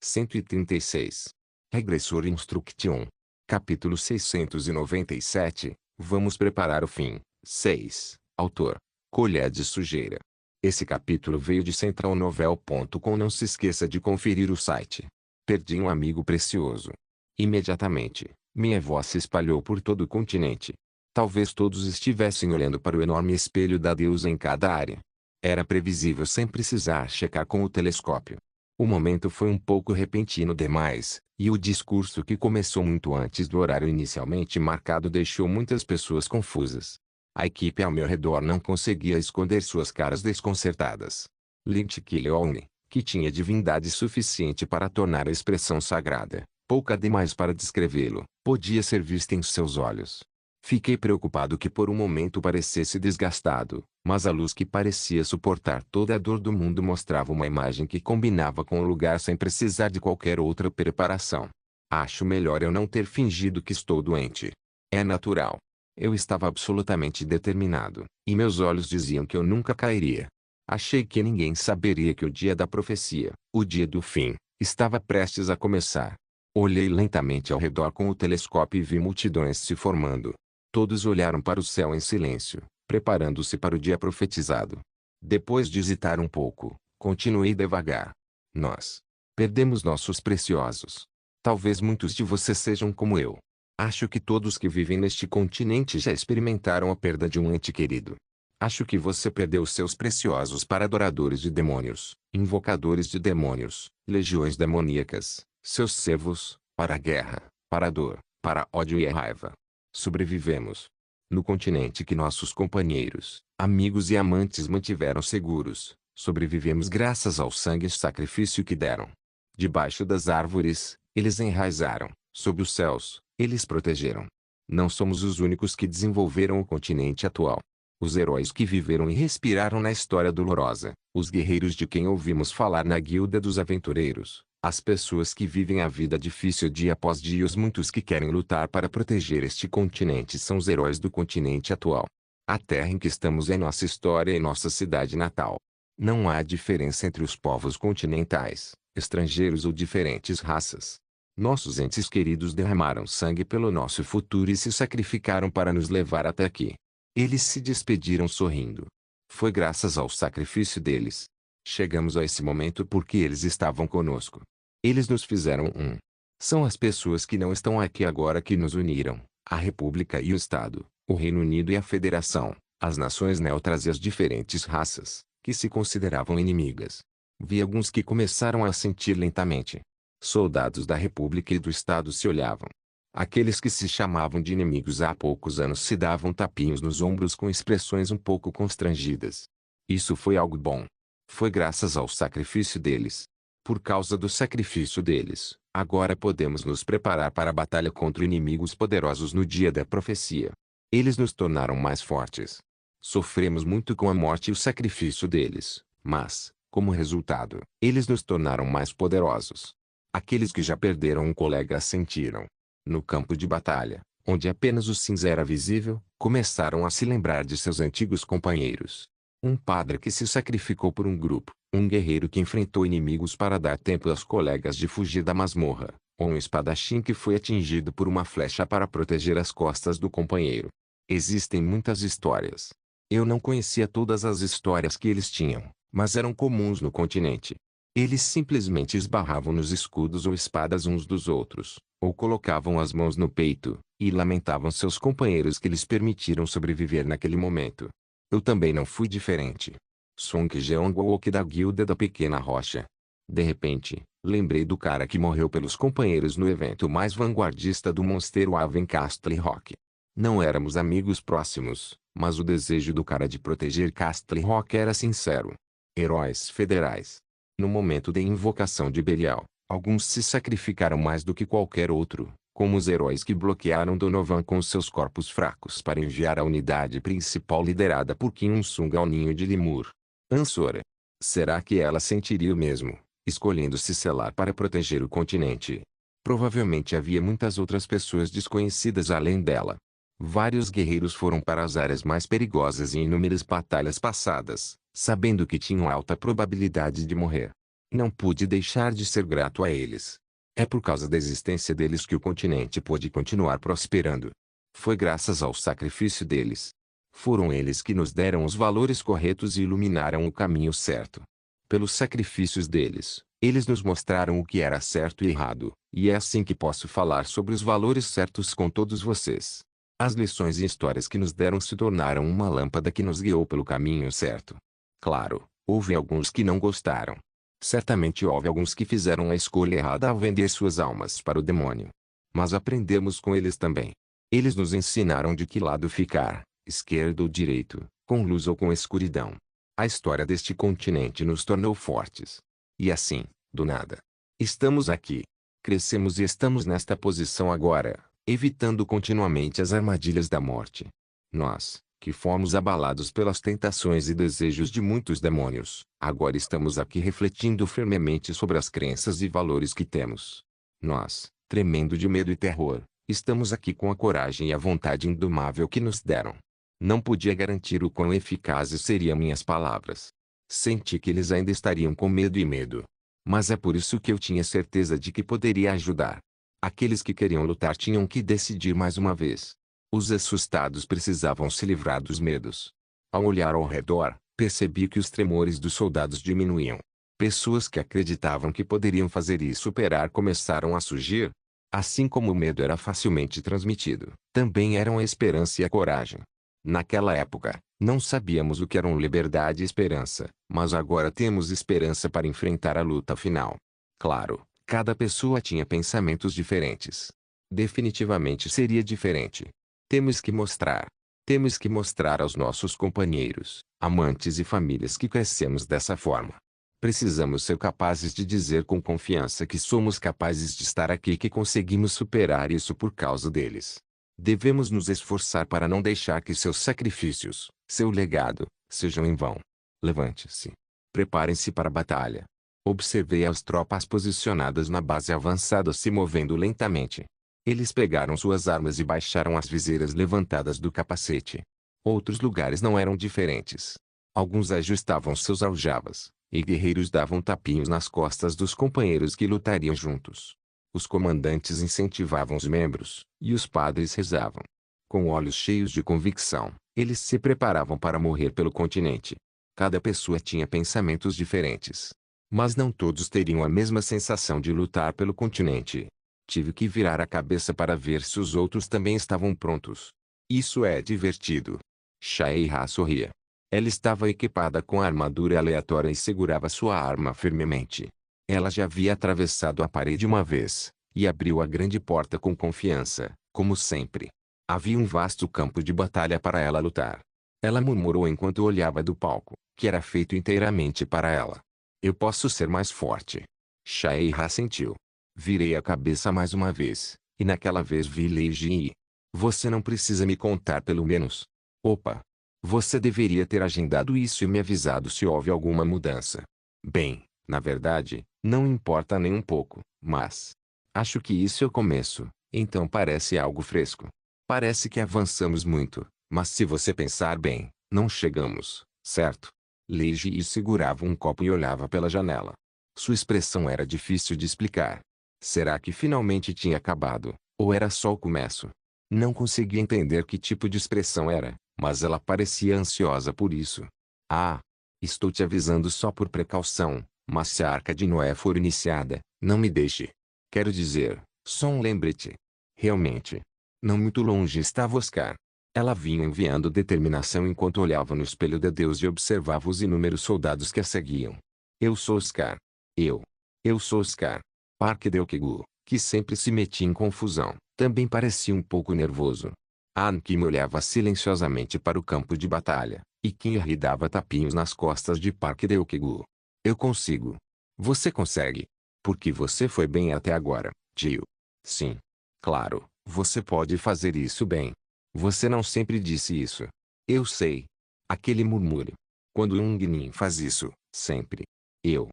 136. Regressor Instruction. Capítulo 697. Vamos preparar o fim. 6. Autor: Colher de Sujeira. Esse capítulo veio de centralnovel.com. Não se esqueça de conferir o site. Perdi um amigo precioso. Imediatamente, minha voz se espalhou por todo o continente. Talvez todos estivessem olhando para o enorme espelho da deusa em cada área. Era previsível sem precisar checar com o telescópio. O momento foi um pouco repentino demais, e o discurso que começou muito antes do horário inicialmente marcado deixou muitas pessoas confusas. A equipe ao meu redor não conseguia esconder suas caras desconcertadas. Lynch Killione, que tinha divindade suficiente para tornar a expressão sagrada, pouca demais para descrevê-lo, podia ser vista em seus olhos. Fiquei preocupado que por um momento parecesse desgastado, mas a luz que parecia suportar toda a dor do mundo mostrava uma imagem que combinava com o lugar sem precisar de qualquer outra preparação. Acho melhor eu não ter fingido que estou doente. É natural. Eu estava absolutamente determinado, e meus olhos diziam que eu nunca cairia. Achei que ninguém saberia que o dia da profecia, o dia do fim, estava prestes a começar. Olhei lentamente ao redor com o telescópio e vi multidões se formando. Todos olharam para o céu em silêncio, preparando-se para o dia profetizado. Depois de hesitar um pouco, continuei devagar. Nós perdemos nossos preciosos. Talvez muitos de vocês sejam como eu. Acho que todos que vivem neste continente já experimentaram a perda de um ente querido. Acho que você perdeu seus preciosos para adoradores de demônios, invocadores de demônios, legiões demoníacas, seus servos, para a guerra, para a dor, para ódio e a raiva. Sobrevivemos. No continente que nossos companheiros, amigos e amantes mantiveram seguros, sobrevivemos graças ao sangue e sacrifício que deram. Debaixo das árvores, eles enraizaram, sob os céus, eles protegeram. Não somos os únicos que desenvolveram o continente atual. Os heróis que viveram e respiraram na história dolorosa, os guerreiros de quem ouvimos falar na Guilda dos Aventureiros, as pessoas que vivem a vida difícil dia após dia e os muitos que querem lutar para proteger este continente são os heróis do continente atual. A terra em que estamos é nossa história e nossa cidade natal. Não há diferença entre os povos continentais, estrangeiros ou diferentes raças. Nossos entes queridos derramaram sangue pelo nosso futuro e se sacrificaram para nos levar até aqui. Eles se despediram sorrindo. Foi graças ao sacrifício deles. Chegamos a esse momento porque eles estavam conosco. Eles nos fizeram um. São as pessoas que não estão aqui agora que nos uniram, a República e o Estado, o Reino Unido e a Federação, as nações neutras e as diferentes raças, que se consideravam inimigas. Vi alguns que começaram a sentir lentamente. Soldados da República e do Estado se olhavam. Aqueles que se chamavam de inimigos há poucos anos se davam tapinhos nos ombros com expressões um pouco constrangidas. Isso foi algo bom. Foi graças ao sacrifício deles. Por causa do sacrifício deles, agora podemos nos preparar para a batalha contra inimigos poderosos no dia da profecia. Eles nos tornaram mais fortes. Sofremos muito com a morte e o sacrifício deles, mas, como resultado, eles nos tornaram mais poderosos. Aqueles que já perderam um colega sentiram. No campo de batalha, onde apenas o cinza era visível, começaram a se lembrar de seus antigos companheiros. Um padre que se sacrificou por um grupo, um guerreiro que enfrentou inimigos para dar tempo aos colegas de fugir da masmorra, ou um espadachim que foi atingido por uma flecha para proteger as costas do companheiro. Existem muitas histórias. Eu não conhecia todas as histórias que eles tinham, mas eram comuns no continente. Eles simplesmente esbarravam nos escudos ou espadas uns dos outros, ou colocavam as mãos no peito, e lamentavam seus companheiros que lhes permitiram sobreviver naquele momento. Eu também não fui diferente. Song Jeong-wook da Guilda da Pequena Rocha. De repente, lembrei do cara que morreu pelos companheiros no evento mais vanguardista do Mosteiro Haven Castle Rock. Não éramos amigos próximos, mas o desejo do cara de proteger Castle Rock era sincero. Heróis federais. No momento da invocação de Belial, alguns se sacrificaram mais do que qualquer outro, como os heróis que bloquearam Donovan com seus corpos fracos para enviar a unidade principal liderada por Kim Un-sung ao ninho de Limur. Ansora. Será que ela sentiria o mesmo, escolhendo se selar para proteger o continente? Provavelmente havia muitas outras pessoas desconhecidas além dela. Vários guerreiros foram para as áreas mais perigosas em inúmeras batalhas passadas, sabendo que tinham alta probabilidade de morrer. Não pude deixar de ser grato a eles. É por causa da existência deles que o continente pôde continuar prosperando. Foi graças ao sacrifício deles. Foram eles que nos deram os valores corretos e iluminaram o caminho certo. Pelos sacrifícios deles, eles nos mostraram o que era certo e errado, e é assim que posso falar sobre os valores certos com todos vocês. As lições e histórias que nos deram se tornaram uma lâmpada que nos guiou pelo caminho certo. Claro, houve alguns que não gostaram. Certamente houve alguns que fizeram a escolha errada ao vender suas almas para o demônio. Mas aprendemos com eles também. Eles nos ensinaram de que lado ficar, esquerdo ou direito, com luz ou com escuridão. A história deste continente nos tornou fortes. E assim, do nada, estamos aqui. Crescemos e estamos nesta posição agora, evitando continuamente as armadilhas da morte. Nós, que fomos abalados pelas tentações e desejos de muitos demônios, agora estamos aqui refletindo firmemente sobre as crenças e valores que temos. Nós, tremendo de medo e terror, estamos aqui com a coragem e a vontade indomável que nos deram. Não podia garantir o quão eficazes seriam minhas palavras. Senti que eles ainda estariam com medo. Mas é por isso que eu tinha certeza de que poderia ajudar. Aqueles que queriam lutar tinham que decidir mais uma vez. Os assustados precisavam se livrar dos medos. Ao olhar ao redor, percebi que os tremores dos soldados diminuíam. Pessoas que acreditavam que poderiam fazer isso superar começaram a surgir. Assim como o medo era facilmente transmitido, também eram a esperança e a coragem. Naquela época, não sabíamos o que eram liberdade e esperança, mas agora temos esperança para enfrentar a luta final. Claro, cada pessoa tinha pensamentos diferentes. Definitivamente seria diferente. Temos que mostrar aos nossos companheiros, amantes e famílias que crescemos dessa forma. Precisamos ser capazes de dizer com confiança que somos capazes de estar aqui e que conseguimos superar isso por causa deles. Devemos nos esforçar para não deixar que seus sacrifícios, seu legado, sejam em vão. Levante-se. Preparem-se para a batalha. Observei as tropas posicionadas na base avançada se movendo lentamente. Eles pegaram suas armas e baixaram as viseiras levantadas do capacete. Outros lugares não eram diferentes. Alguns ajustavam seus aljavas, e guerreiros davam tapinhos nas costas dos companheiros que lutariam juntos. Os comandantes incentivavam os membros, e os padres rezavam. Com olhos cheios de convicção, eles se preparavam para morrer pelo continente. Cada pessoa tinha pensamentos diferentes. Mas não todos teriam a mesma sensação de lutar pelo continente. Tive que virar a cabeça para ver se os outros também estavam prontos. Isso é divertido. Shaeha sorria. Ela estava equipada com a armadura aleatória e segurava sua arma firmemente. Ela já havia atravessado a parede uma vez, e abriu a grande porta com confiança, como sempre. Havia um vasto campo de batalha para ela lutar. Ela murmurou enquanto olhava do palco, que era feito inteiramente para ela. Eu posso ser mais forte. Shaeha sentiu. Virei a cabeça mais uma vez, e naquela vez vi Lei Ji. Você não precisa me contar pelo menos. Opa! Você deveria ter agendado isso e me avisado se houve alguma mudança. Bem, na verdade, não importa nem um pouco, mas acho que isso é o começo, então parece algo fresco. Parece que avançamos muito, mas se você pensar bem, não chegamos, certo? Lei Ji segurava um copo e olhava pela janela. Sua expressão era difícil de explicar. Será que finalmente tinha acabado, ou era só o começo? Não conseguia entender que tipo de expressão era, mas ela parecia ansiosa por isso. Ah! Estou te avisando só por precaução, mas se a Arca de Noé for iniciada, não me deixe. Quero dizer, só um lembrete. Realmente. Não muito longe estava Oscar. Ela vinha enviando determinação enquanto olhava no espelho de Deus e observava os inúmeros soldados que a seguiam. Eu sou Oscar. Eu sou Oscar. Parque Deokegu, que sempre se metia em confusão, também parecia um pouco nervoso. Anki me olhava silenciosamente para o campo de batalha, e Kinri dava tapinhos nas costas de Parque Deokegu. Eu consigo. Você consegue. Porque você foi bem até agora, tio. Sim. Claro, você pode fazer isso bem. Você não sempre disse isso. Eu sei. Aquele murmúrio. Quando Ning faz isso, sempre. Eu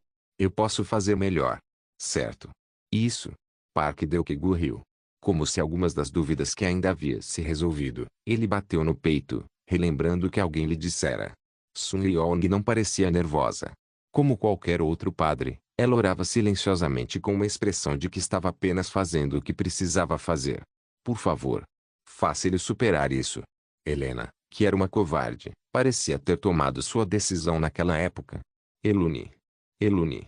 posso fazer melhor. Certo. Isso. Parque Deokegu riu. Como se algumas das dúvidas que ainda havia se resolvido, ele bateu no peito, relembrando que alguém lhe dissera. Sun Yong não parecia nervosa. Como qualquer outro padre, ela orava silenciosamente com uma expressão de que estava apenas fazendo o que precisava fazer. Por favor, faça ele superar isso. Helena, que era uma covarde, parecia ter tomado sua decisão naquela época. Elune. Elune.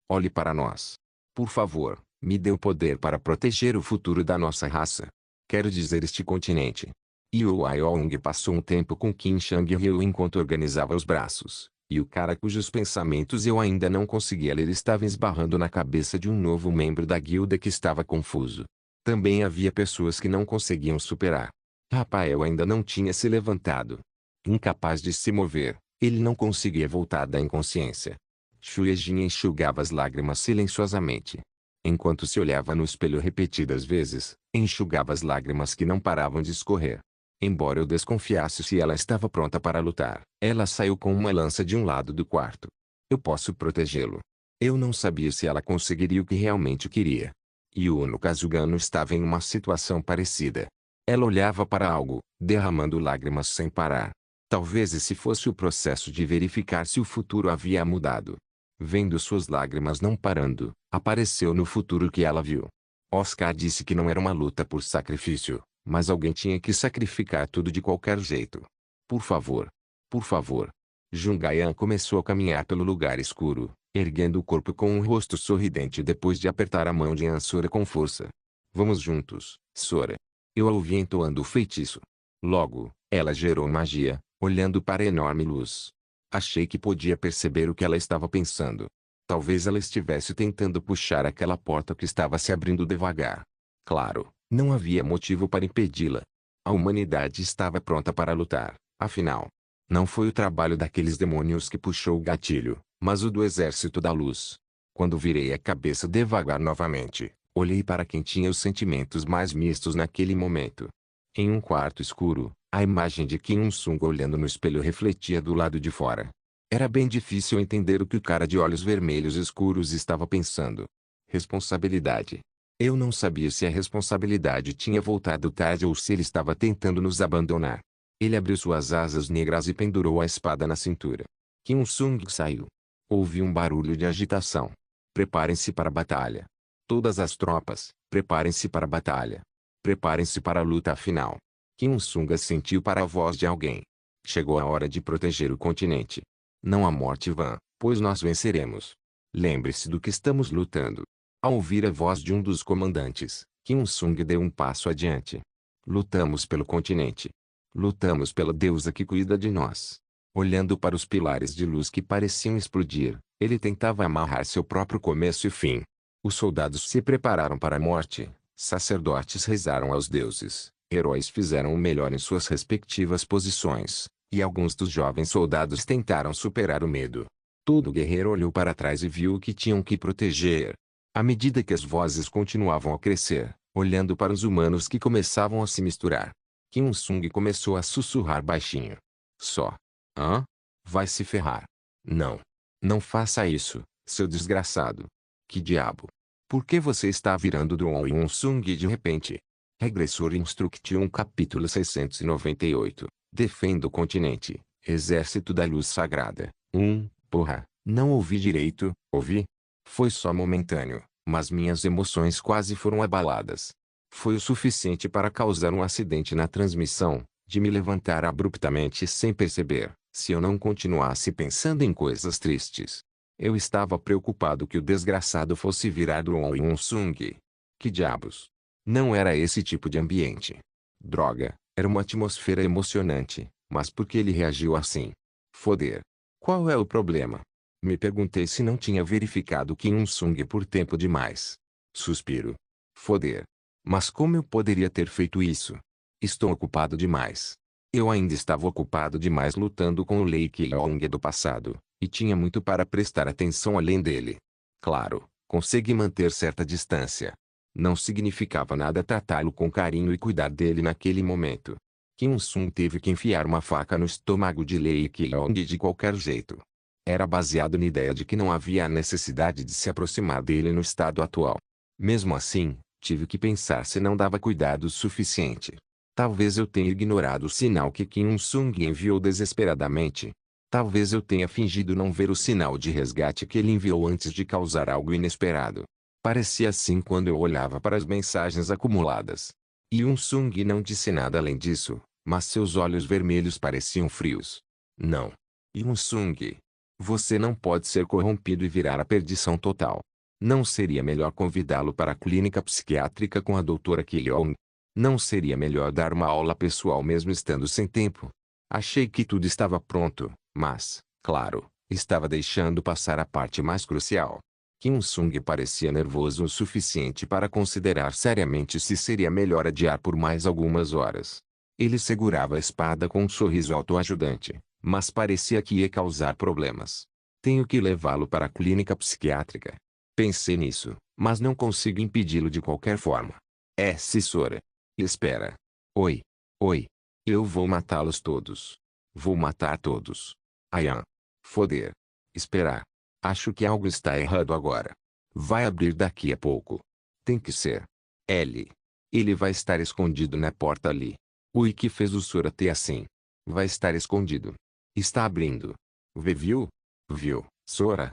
Olhe para nós. Por favor, me dê o poder para proteger o futuro da nossa raça. Quero dizer este continente. Yu Ayong passou um tempo com Qin Shang-Ryu enquanto organizava os braços, e o cara cujos pensamentos eu ainda não conseguia ler estava esbarrando na cabeça de um novo membro da guilda que estava confuso. Também havia pessoas que não conseguiam superar. Rafael ainda não tinha se levantado. Incapaz de se mover, ele não conseguia voltar da inconsciência. Xuejin enxugava as lágrimas silenciosamente. Enquanto se olhava no espelho repetidas vezes, enxugava as lágrimas que não paravam de escorrer. Embora eu desconfiasse se ela estava pronta para lutar, ela saiu com uma lança de um lado do quarto. Eu posso protegê-lo. Eu não sabia se ela conseguiria o que realmente queria. Yuno Kazugano estava em uma situação parecida. Ela olhava para algo, derramando lágrimas sem parar. Talvez esse fosse o processo de verificar se o futuro havia mudado. Vendo suas lágrimas não parando, apareceu no futuro que ela viu. Oscar disse que não era uma luta por sacrifício, mas alguém tinha que sacrificar tudo de qualquer jeito. Por favor. Por favor. Jungayan começou a caminhar pelo lugar escuro, erguendo o corpo com um rosto sorridente depois de apertar a mão de Ansora com força. Vamos juntos, Sora. Eu a ouvi entoando o feitiço. Logo, ela gerou magia, olhando para a enorme luz. Achei que podia perceber o que ela estava pensando. Talvez ela estivesse tentando puxar aquela porta que estava se abrindo devagar. Claro, não havia motivo para impedi-la. A humanidade estava pronta para lutar, afinal. Não foi o trabalho daqueles demônios que puxou o gatilho, mas o do exército da luz. Quando virei a cabeça devagar novamente, olhei para quem tinha os sentimentos mais mistos naquele momento. Em um quarto escuro, a imagem de Kim Il-sung olhando no espelho refletia do lado de fora. Era bem difícil entender o que o cara de olhos vermelhos escuros estava pensando. Responsabilidade. Eu não sabia se a responsabilidade tinha voltado tarde ou se ele estava tentando nos abandonar. Ele abriu suas asas negras e pendurou a espada na cintura. Kim Il-sung saiu. Houve um barulho de agitação. Preparem-se para a batalha. Todas as tropas, preparem-se para a batalha. Preparem-se para a luta final. Kim Il-sung assentiu para a voz de alguém. Chegou a hora de proteger o continente. Não há morte vã, pois nós venceremos. Lembre-se do que estamos lutando. Ao ouvir a voz de um dos comandantes, Kim Il-sung deu um passo adiante. Lutamos pelo continente. Lutamos pela deusa que cuida de nós. Olhando para os pilares de luz que pareciam explodir, ele tentava amarrar seu próprio começo e fim. Os soldados se prepararam para a morte, sacerdotes rezaram aos deuses, heróis fizeram o melhor em suas respectivas posições, e alguns dos jovens soldados tentaram superar o medo. Todo guerreiro olhou para trás e viu o que tinham que proteger. À medida que as vozes continuavam a crescer, olhando para os humanos que começavam a se misturar, Kim Il-sung começou a sussurrar baixinho. Só. Hã? Vai se ferrar. Não. Não faça isso, seu desgraçado. Que diabo? Por que você está virando Drone Il-sung de repente? Regressor Instruction capítulo 698. Defenda o continente. Exército da Luz Sagrada. Porra, não ouvi direito, ouvi? Foi só momentâneo, mas minhas emoções quase foram abaladas. Foi o suficiente para causar um acidente na transmissão, de me levantar abruptamente sem perceber, se eu não continuasse pensando em coisas tristes. Eu estava preocupado que o desgraçado fosse virar Drone Il-sung. Que diabos? Não era esse tipo de ambiente. Droga, era uma atmosfera emocionante, mas por que ele reagiu assim? Foder. Qual é o problema? Me perguntei se não tinha verificado Kim Il-sung por tempo demais. Suspiro. Foder. Mas como eu poderia ter feito isso? Estou ocupado demais. Eu ainda estava ocupado demais lutando com o Lei Keong do passado, e tinha muito para prestar atenção além dele. Claro, consegui manter certa distância. Não significava nada tratá-lo com carinho e cuidar dele naquele momento. Kim Il-sung teve que enfiar uma faca no estômago de Lei Keong de qualquer jeito. Era baseado na ideia de que não havia a necessidade de se aproximar dele no estado atual. Mesmo assim, tive que pensar se não dava cuidado suficiente. Talvez eu tenha ignorado o sinal que Kim Il-sung enviou desesperadamente. Talvez eu tenha fingido não ver o sinal de resgate que ele enviou antes de causar algo inesperado. Parecia assim quando eu olhava para as mensagens acumuladas. Yoon-sung não disse nada além disso, mas seus olhos vermelhos pareciam frios. Não. Yoon-sung. Você não pode ser corrompido e virar a perdição total. Não seria melhor convidá-lo para a clínica psiquiátrica com a doutora Ki-young? Não seria melhor dar uma aula pessoal mesmo estando sem tempo? Achei que tudo estava pronto, mas, claro, estava deixando passar a parte mais crucial. Kim-sung parecia nervoso o suficiente para considerar seriamente se seria melhor adiar por mais algumas horas. Ele segurava a espada com um sorriso autoajudante, mas parecia que ia causar problemas. Tenho que levá-lo para a clínica psiquiátrica. Pensei nisso, mas não consigo impedi-lo de qualquer forma. Sora. Espera. Oi. Oi. Eu vou matá-los todos. Vou matar todos. Ayan. Foder. Esperar. Acho que algo está errado agora. Vai abrir daqui a pouco. Tem que ser. Ele vai estar escondido na porta ali. O que fez o Sora ter assim? Vai estar escondido. Está abrindo. Viu? Viu, Sora?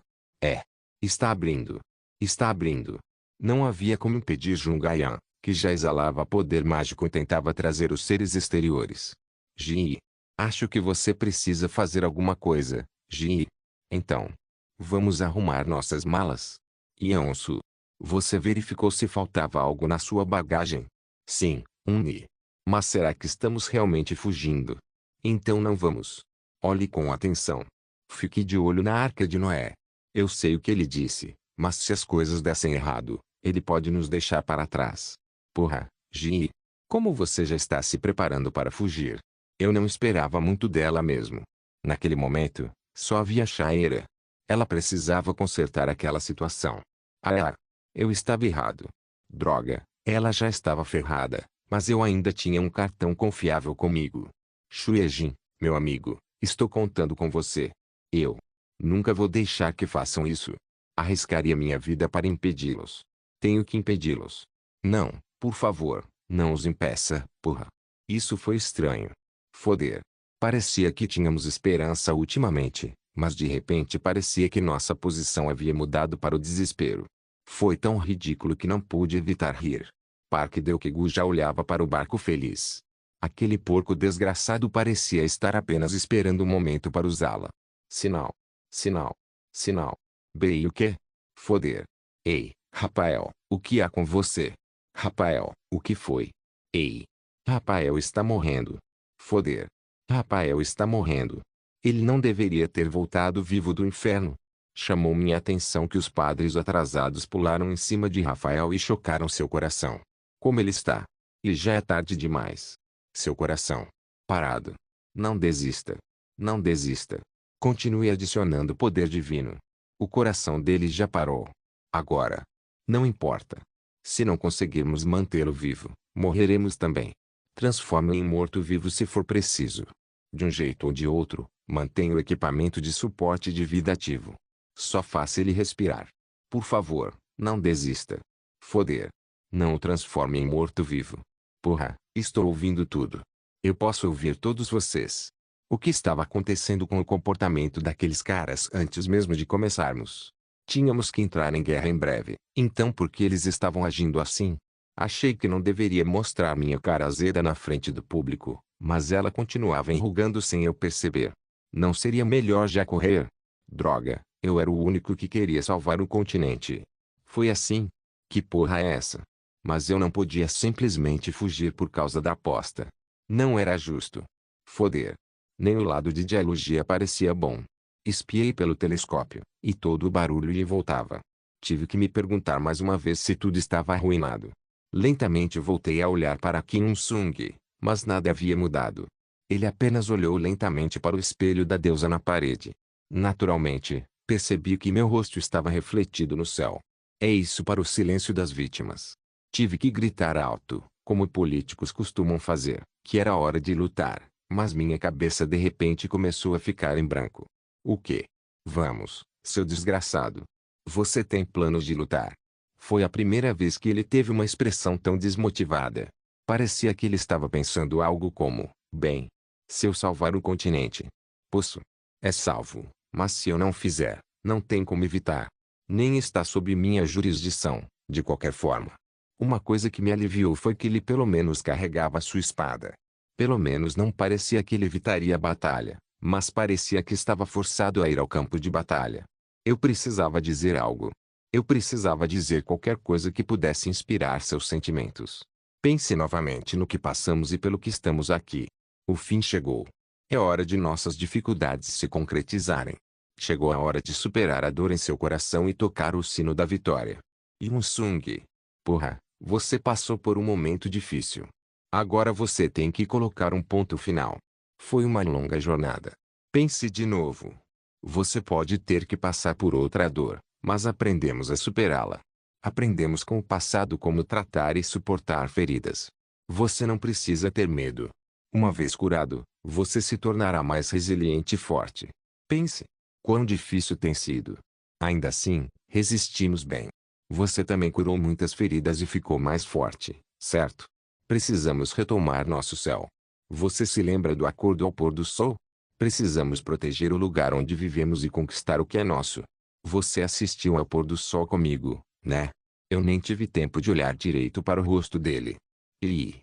Está abrindo. Está abrindo. Não havia como impedir Jungayan, que já exalava poder mágico e tentava trazer os seres exteriores. Ji. Acho que você precisa fazer alguma coisa, Ji. Então. Vamos arrumar nossas malas. Yeonsu. Você verificou se faltava algo na sua bagagem? Sim, Ni. Mas será que estamos realmente fugindo? Então não vamos. Olhe com atenção. Fique de olho na Arca de Noé. Eu sei o que ele disse, mas se as coisas dessem errado, ele pode nos deixar para trás. Porra, Ji. Como você já está se preparando para fugir? Eu não esperava muito dela mesmo. Naquele momento, só havia Shaira. Ela precisava consertar aquela situação. Eu estava errado. Droga, ela já estava ferrada, mas eu ainda tinha um cartão confiável comigo. Shuejin, meu amigo, estou contando com você. Eu nunca vou deixar que façam isso. Arriscaria minha vida para impedi-los. Tenho que impedi-los. Não, por favor, não os impeça, porra. Isso foi estranho. Foder. Parecia que tínhamos esperança ultimamente, mas de repente parecia que nossa posição havia mudado para o desespero. Foi tão ridículo que não pude evitar rir. Park Deokegu já olhava para o barco feliz. Aquele porco desgraçado parecia estar apenas esperando um momento para usá-la. Sinal. Sinal. Sinal. Bem, o quê? Foder. Ei, Rafael, o que há com você? Rafael, o que foi? Ei. Rafael está morrendo. Foder. Rafael está morrendo. Ele não deveria ter voltado vivo do inferno. Chamou minha atenção que os padres atrasados pularam em cima de Rafael e chocaram seu coração. Como ele está? E já é tarde demais. Seu coração. Parado. Não desista. Não desista. Continue adicionando poder divino. O coração dele já parou. Agora. Não importa. Se não conseguirmos mantê-lo vivo, morreremos também. Transforme-o em morto-vivo se for preciso. De um jeito ou de outro, mantenha o equipamento de suporte de vida ativo. Só faça ele respirar. Por favor, não desista. Foder. Não o transforme em morto-vivo. Porra, estou ouvindo tudo. Eu posso ouvir todos vocês. O que estava acontecendo com o comportamento daqueles caras antes mesmo de começarmos? Tínhamos que entrar em guerra em breve. Então por que eles estavam agindo assim? Achei que não deveria mostrar minha cara azeda na frente do público, mas ela continuava enrugando sem eu perceber. Não seria melhor já correr? Droga, eu era o único que queria salvar o continente. Foi assim? Que porra é essa? Mas eu não podia simplesmente fugir por causa da aposta. Não era justo. Foder. Nem o lado de dialogia parecia bom. Espiei pelo telescópio, e todo o barulho ia e voltava. Tive que me perguntar mais uma vez se tudo estava arruinado. Lentamente voltei a olhar para Kim Il-sung, mas nada havia mudado. Ele apenas olhou lentamente para o espelho da deusa na parede. Naturalmente, percebi que meu rosto estava refletido no céu. É isso para o silêncio das vítimas. Tive que gritar alto, como políticos costumam fazer, que era hora de lutar, mas minha cabeça de repente começou a ficar em branco. O quê? Vamos, seu desgraçado. Você tem planos de lutar? Foi a primeira vez que ele teve uma expressão tão desmotivada. Parecia que ele estava pensando algo como, bem, se eu salvar o continente, posso. É salvo, mas se eu não fizer, não tem como evitar. Nem está sob minha jurisdição, de qualquer forma. Uma coisa que me aliviou foi que ele pelo menos carregava sua espada. Pelo menos não parecia que ele evitaria a batalha, mas parecia que estava forçado a ir ao campo de batalha. Eu precisava dizer algo. Eu precisava dizer qualquer coisa que pudesse inspirar seus sentimentos. Pense novamente no que passamos e pelo que estamos aqui. O fim chegou. É hora de nossas dificuldades se concretizarem. Chegou a hora de superar a dor em seu coração e tocar o sino da vitória. Yun-sung. Porra, você passou por um momento difícil. Agora você tem que colocar um ponto final. Foi uma longa jornada. Pense de novo. Você pode ter que passar por outra dor, mas aprendemos a superá-la. Aprendemos com o passado como tratar e suportar feridas. Você não precisa ter medo. Uma vez curado, você se tornará mais resiliente e forte. Pense. Quão difícil tem sido. Ainda assim, resistimos bem. Você também curou muitas feridas e ficou mais forte, certo? Precisamos retomar nosso céu. Você se lembra do acordo ao pôr do sol? Precisamos proteger o lugar onde vivemos e conquistar o que é nosso. Você assistiu ao pôr do sol comigo, né? Eu nem tive tempo de olhar direito para o rosto dele. E...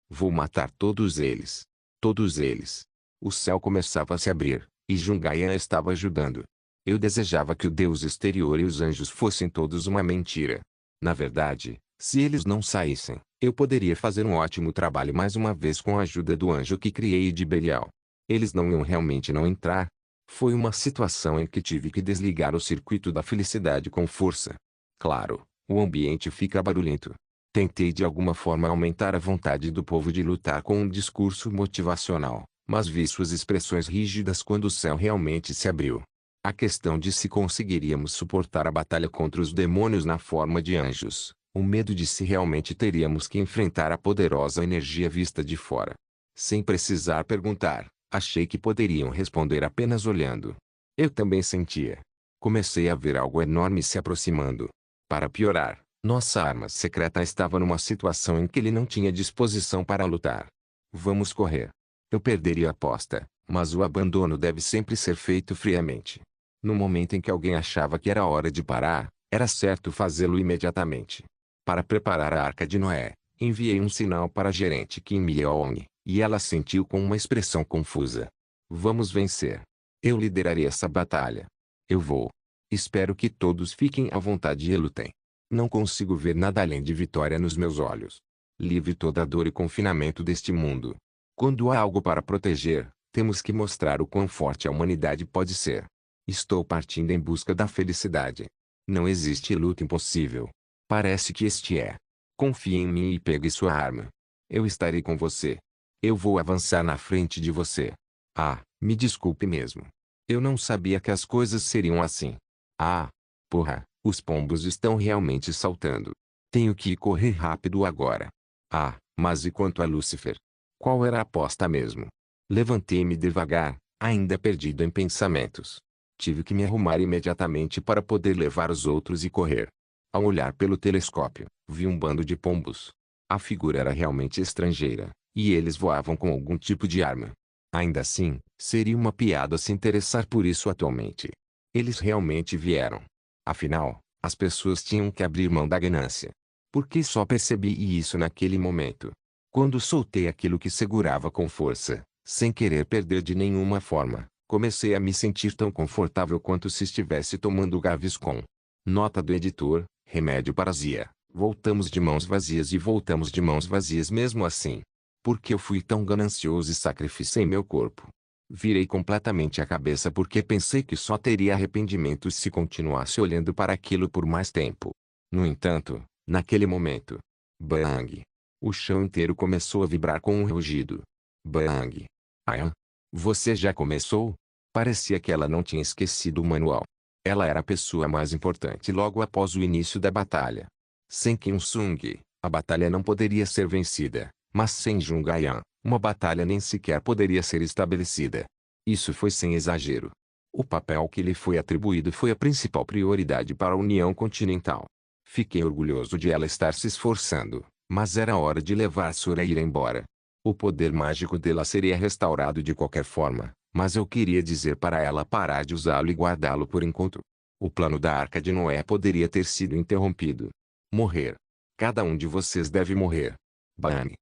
Vou matar todos eles. Todos eles. O céu começava a se abrir, e Jungayan estava ajudando. Eu desejava que o Deus exterior e os anjos fossem todos uma mentira. Na verdade, se eles não saíssem, eu poderia fazer um ótimo trabalho mais uma vez com a ajuda do anjo que criei de Belial. Eles não iam realmente não entrar. Foi uma situação em que tive que desligar o circuito da felicidade com força. Claro, o ambiente fica barulhento. Tentei de alguma forma aumentar a vontade do povo de lutar com um discurso motivacional, mas vi suas expressões rígidas quando o céu realmente se abriu. A questão de se conseguiríamos suportar a batalha contra os demônios na forma de anjos, o medo de se realmente teríamos que enfrentar a poderosa energia vista de fora. Sem precisar perguntar, achei que poderiam responder apenas olhando. Eu também sentia. Comecei a ver algo enorme se aproximando. Para piorar, nossa arma secreta estava numa situação em que ele não tinha disposição para lutar. Vamos correr. Eu perderia a aposta, mas o abandono deve sempre ser feito friamente. No momento em que alguém achava que era hora de parar, era certo fazê-lo imediatamente. Para preparar a Arca de Noé, enviei um sinal para a gerente Kim Yeong, e ela sentiu com uma expressão confusa. Vamos vencer. Eu liderarei essa batalha. Eu vou. Espero que todos fiquem à vontade e lutem. Não consigo ver nada além de vitória nos meus olhos. Livre toda a dor e confinamento deste mundo. Quando há algo para proteger, temos que mostrar o quão forte a humanidade pode ser. Estou partindo em busca da felicidade. Não existe luta impossível. Parece que este é. Confie em mim e pegue sua arma. Eu estarei com você. Eu vou avançar na frente de você. Ah, me desculpe mesmo. Eu não sabia que as coisas seriam assim. Ah, porra, os pombos estão realmente saltando. Tenho que correr rápido agora. Ah, mas e quanto a Lúcifer? Qual era a aposta mesmo? Levantei-me devagar, ainda perdido em pensamentos. Tive que me arrumar imediatamente para poder levar os outros e correr. Ao olhar pelo telescópio, vi um bando de pombos. A figura era realmente estrangeira, e eles voavam com algum tipo de arma. Ainda assim, seria uma piada se interessar por isso atualmente. Eles realmente vieram. Afinal, as pessoas tinham que abrir mão da ganância. Por que só percebi isso naquele momento? Quando soltei aquilo que segurava com força, sem querer perder de nenhuma forma, comecei a me sentir tão confortável quanto se estivesse tomando Gaviscon. Nota do editor, remédio para azia. Voltamos de mãos vazias e voltamos de mãos vazias mesmo assim. Porque eu fui tão ganancioso e sacrificei meu corpo. Virei completamente a cabeça porque pensei que só teria arrependimento se continuasse olhando para aquilo por mais tempo. No entanto, naquele momento, bang! O chão inteiro começou a vibrar com um rugido. Bang! Ayan! Você já começou? Parecia que ela não tinha esquecido o manual. Ela era a pessoa mais importante logo após o início da batalha. Sem Kim Sung, a batalha não poderia ser vencida, mas sem Jungayan, uma batalha nem sequer poderia ser estabelecida. Isso foi sem exagero. O papel que lhe foi atribuído foi a principal prioridade para a União Continental. Fiquei orgulhoso de ela estar se esforçando, mas era hora de levar Soreira embora. O poder mágico dela seria restaurado de qualquer forma, Mas eu queria dizer para ela parar de usá-lo e guardá-lo por enquanto. O plano da Arca de Noé poderia ter sido interrompido. Morrer. Cada um de vocês deve morrer. Bang.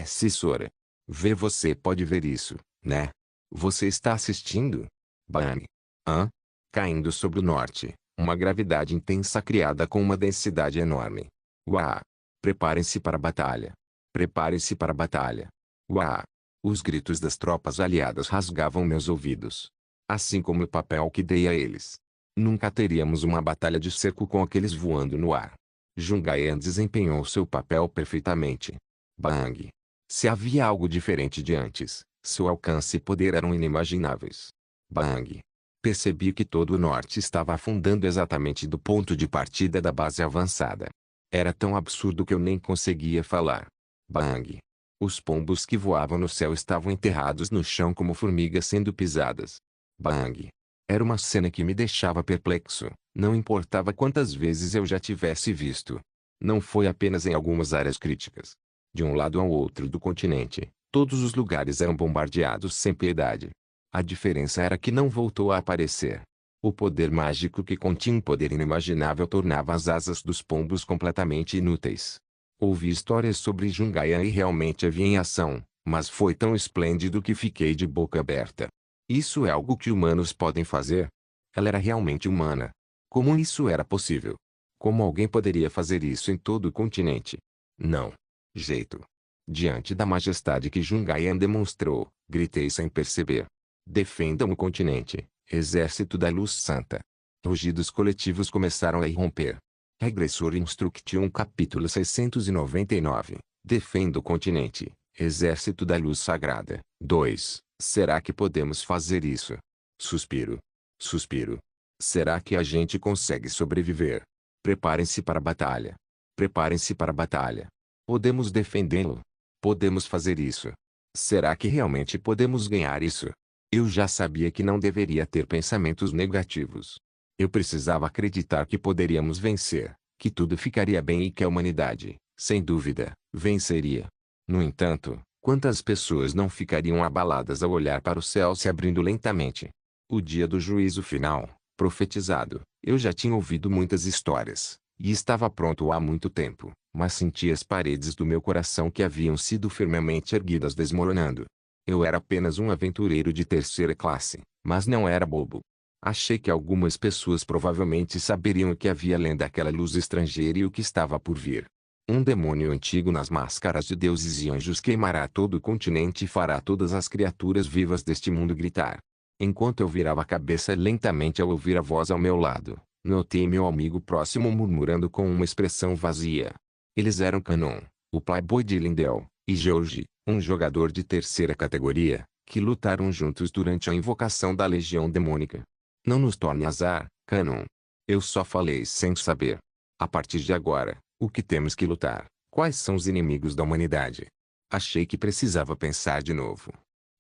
Sora. Você pode ver isso, né? Você está assistindo? Bang. Hã? Caindo sobre o norte, uma gravidade intensa criada com uma densidade enorme. Uau! Preparem-se para a batalha. Preparem-se para a batalha. Uau! Os gritos das tropas aliadas rasgavam meus ouvidos. Assim como o papel que dei a eles. Nunca teríamos uma batalha de cerco com aqueles voando no ar. Jungayan desempenhou seu papel perfeitamente. Bang! Se havia algo diferente de antes, seu alcance e poder eram inimagináveis. Bang! Percebi que todo o norte estava afundando exatamente do ponto de partida da base avançada. Era tão absurdo que eu nem conseguia falar. Bang! Os pombos que voavam no céu estavam enterrados no chão como formigas sendo pisadas. Bang! Era uma cena que me deixava perplexo, não importava quantas vezes eu já tivesse visto. Não foi apenas em algumas áreas críticas. De um lado ao outro do continente, todos os lugares eram bombardeados sem piedade. A diferença era que não voltou a aparecer. O poder mágico que continha um poder inimaginável tornava as asas dos pombos completamente inúteis. Ouvi histórias sobre Jungayan e realmente a vi em ação, mas foi tão esplêndido que fiquei de boca aberta. Isso é algo que humanos podem fazer? Ela era realmente humana. Como isso era possível? Como alguém poderia fazer isso em todo o continente? Não. Jeito. Diante da majestade que Jungayan demonstrou, gritei sem perceber. Defendam o continente, exército da luz santa. Rugidos coletivos começaram a irromper. Regressor Instruction capítulo 699. Defenda o continente, exército da luz sagrada. 2. Será que podemos fazer isso? Suspiro. Suspiro. Será que a gente consegue sobreviver? Preparem-se para a batalha. Preparem-se para a batalha. Podemos defendê-lo? Podemos fazer isso? Será que realmente podemos ganhar isso? Eu já sabia que não deveria ter pensamentos negativos. Eu precisava acreditar que poderíamos vencer, que tudo ficaria bem e que a humanidade, sem dúvida, venceria. No entanto, quantas pessoas não ficariam abaladas ao olhar para o céu se abrindo lentamente? O dia do juízo final, profetizado, eu já tinha ouvido muitas histórias, e estava pronto há muito tempo, mas senti as paredes do meu coração que haviam sido firmemente erguidas desmoronando. Eu era apenas um aventureiro de terceira classe, mas não era bobo. Achei que algumas pessoas provavelmente saberiam o que havia além daquela luz estrangeira e o que estava por vir. Um demônio antigo nas máscaras de deuses e anjos queimará todo o continente e fará todas as criaturas vivas deste mundo gritar. Enquanto eu virava a cabeça lentamente ao ouvir a voz ao meu lado, notei meu amigo próximo murmurando com uma expressão vazia. Eles eram Canon, o playboy de Lindell, e George, um jogador de terceira categoria, que lutaram juntos durante a invocação da Legião Demônica. Não nos torne azar, Canon. Eu só falei sem saber. A partir de agora, o que temos que lutar? Quais são os inimigos da humanidade? Achei que precisava pensar de novo.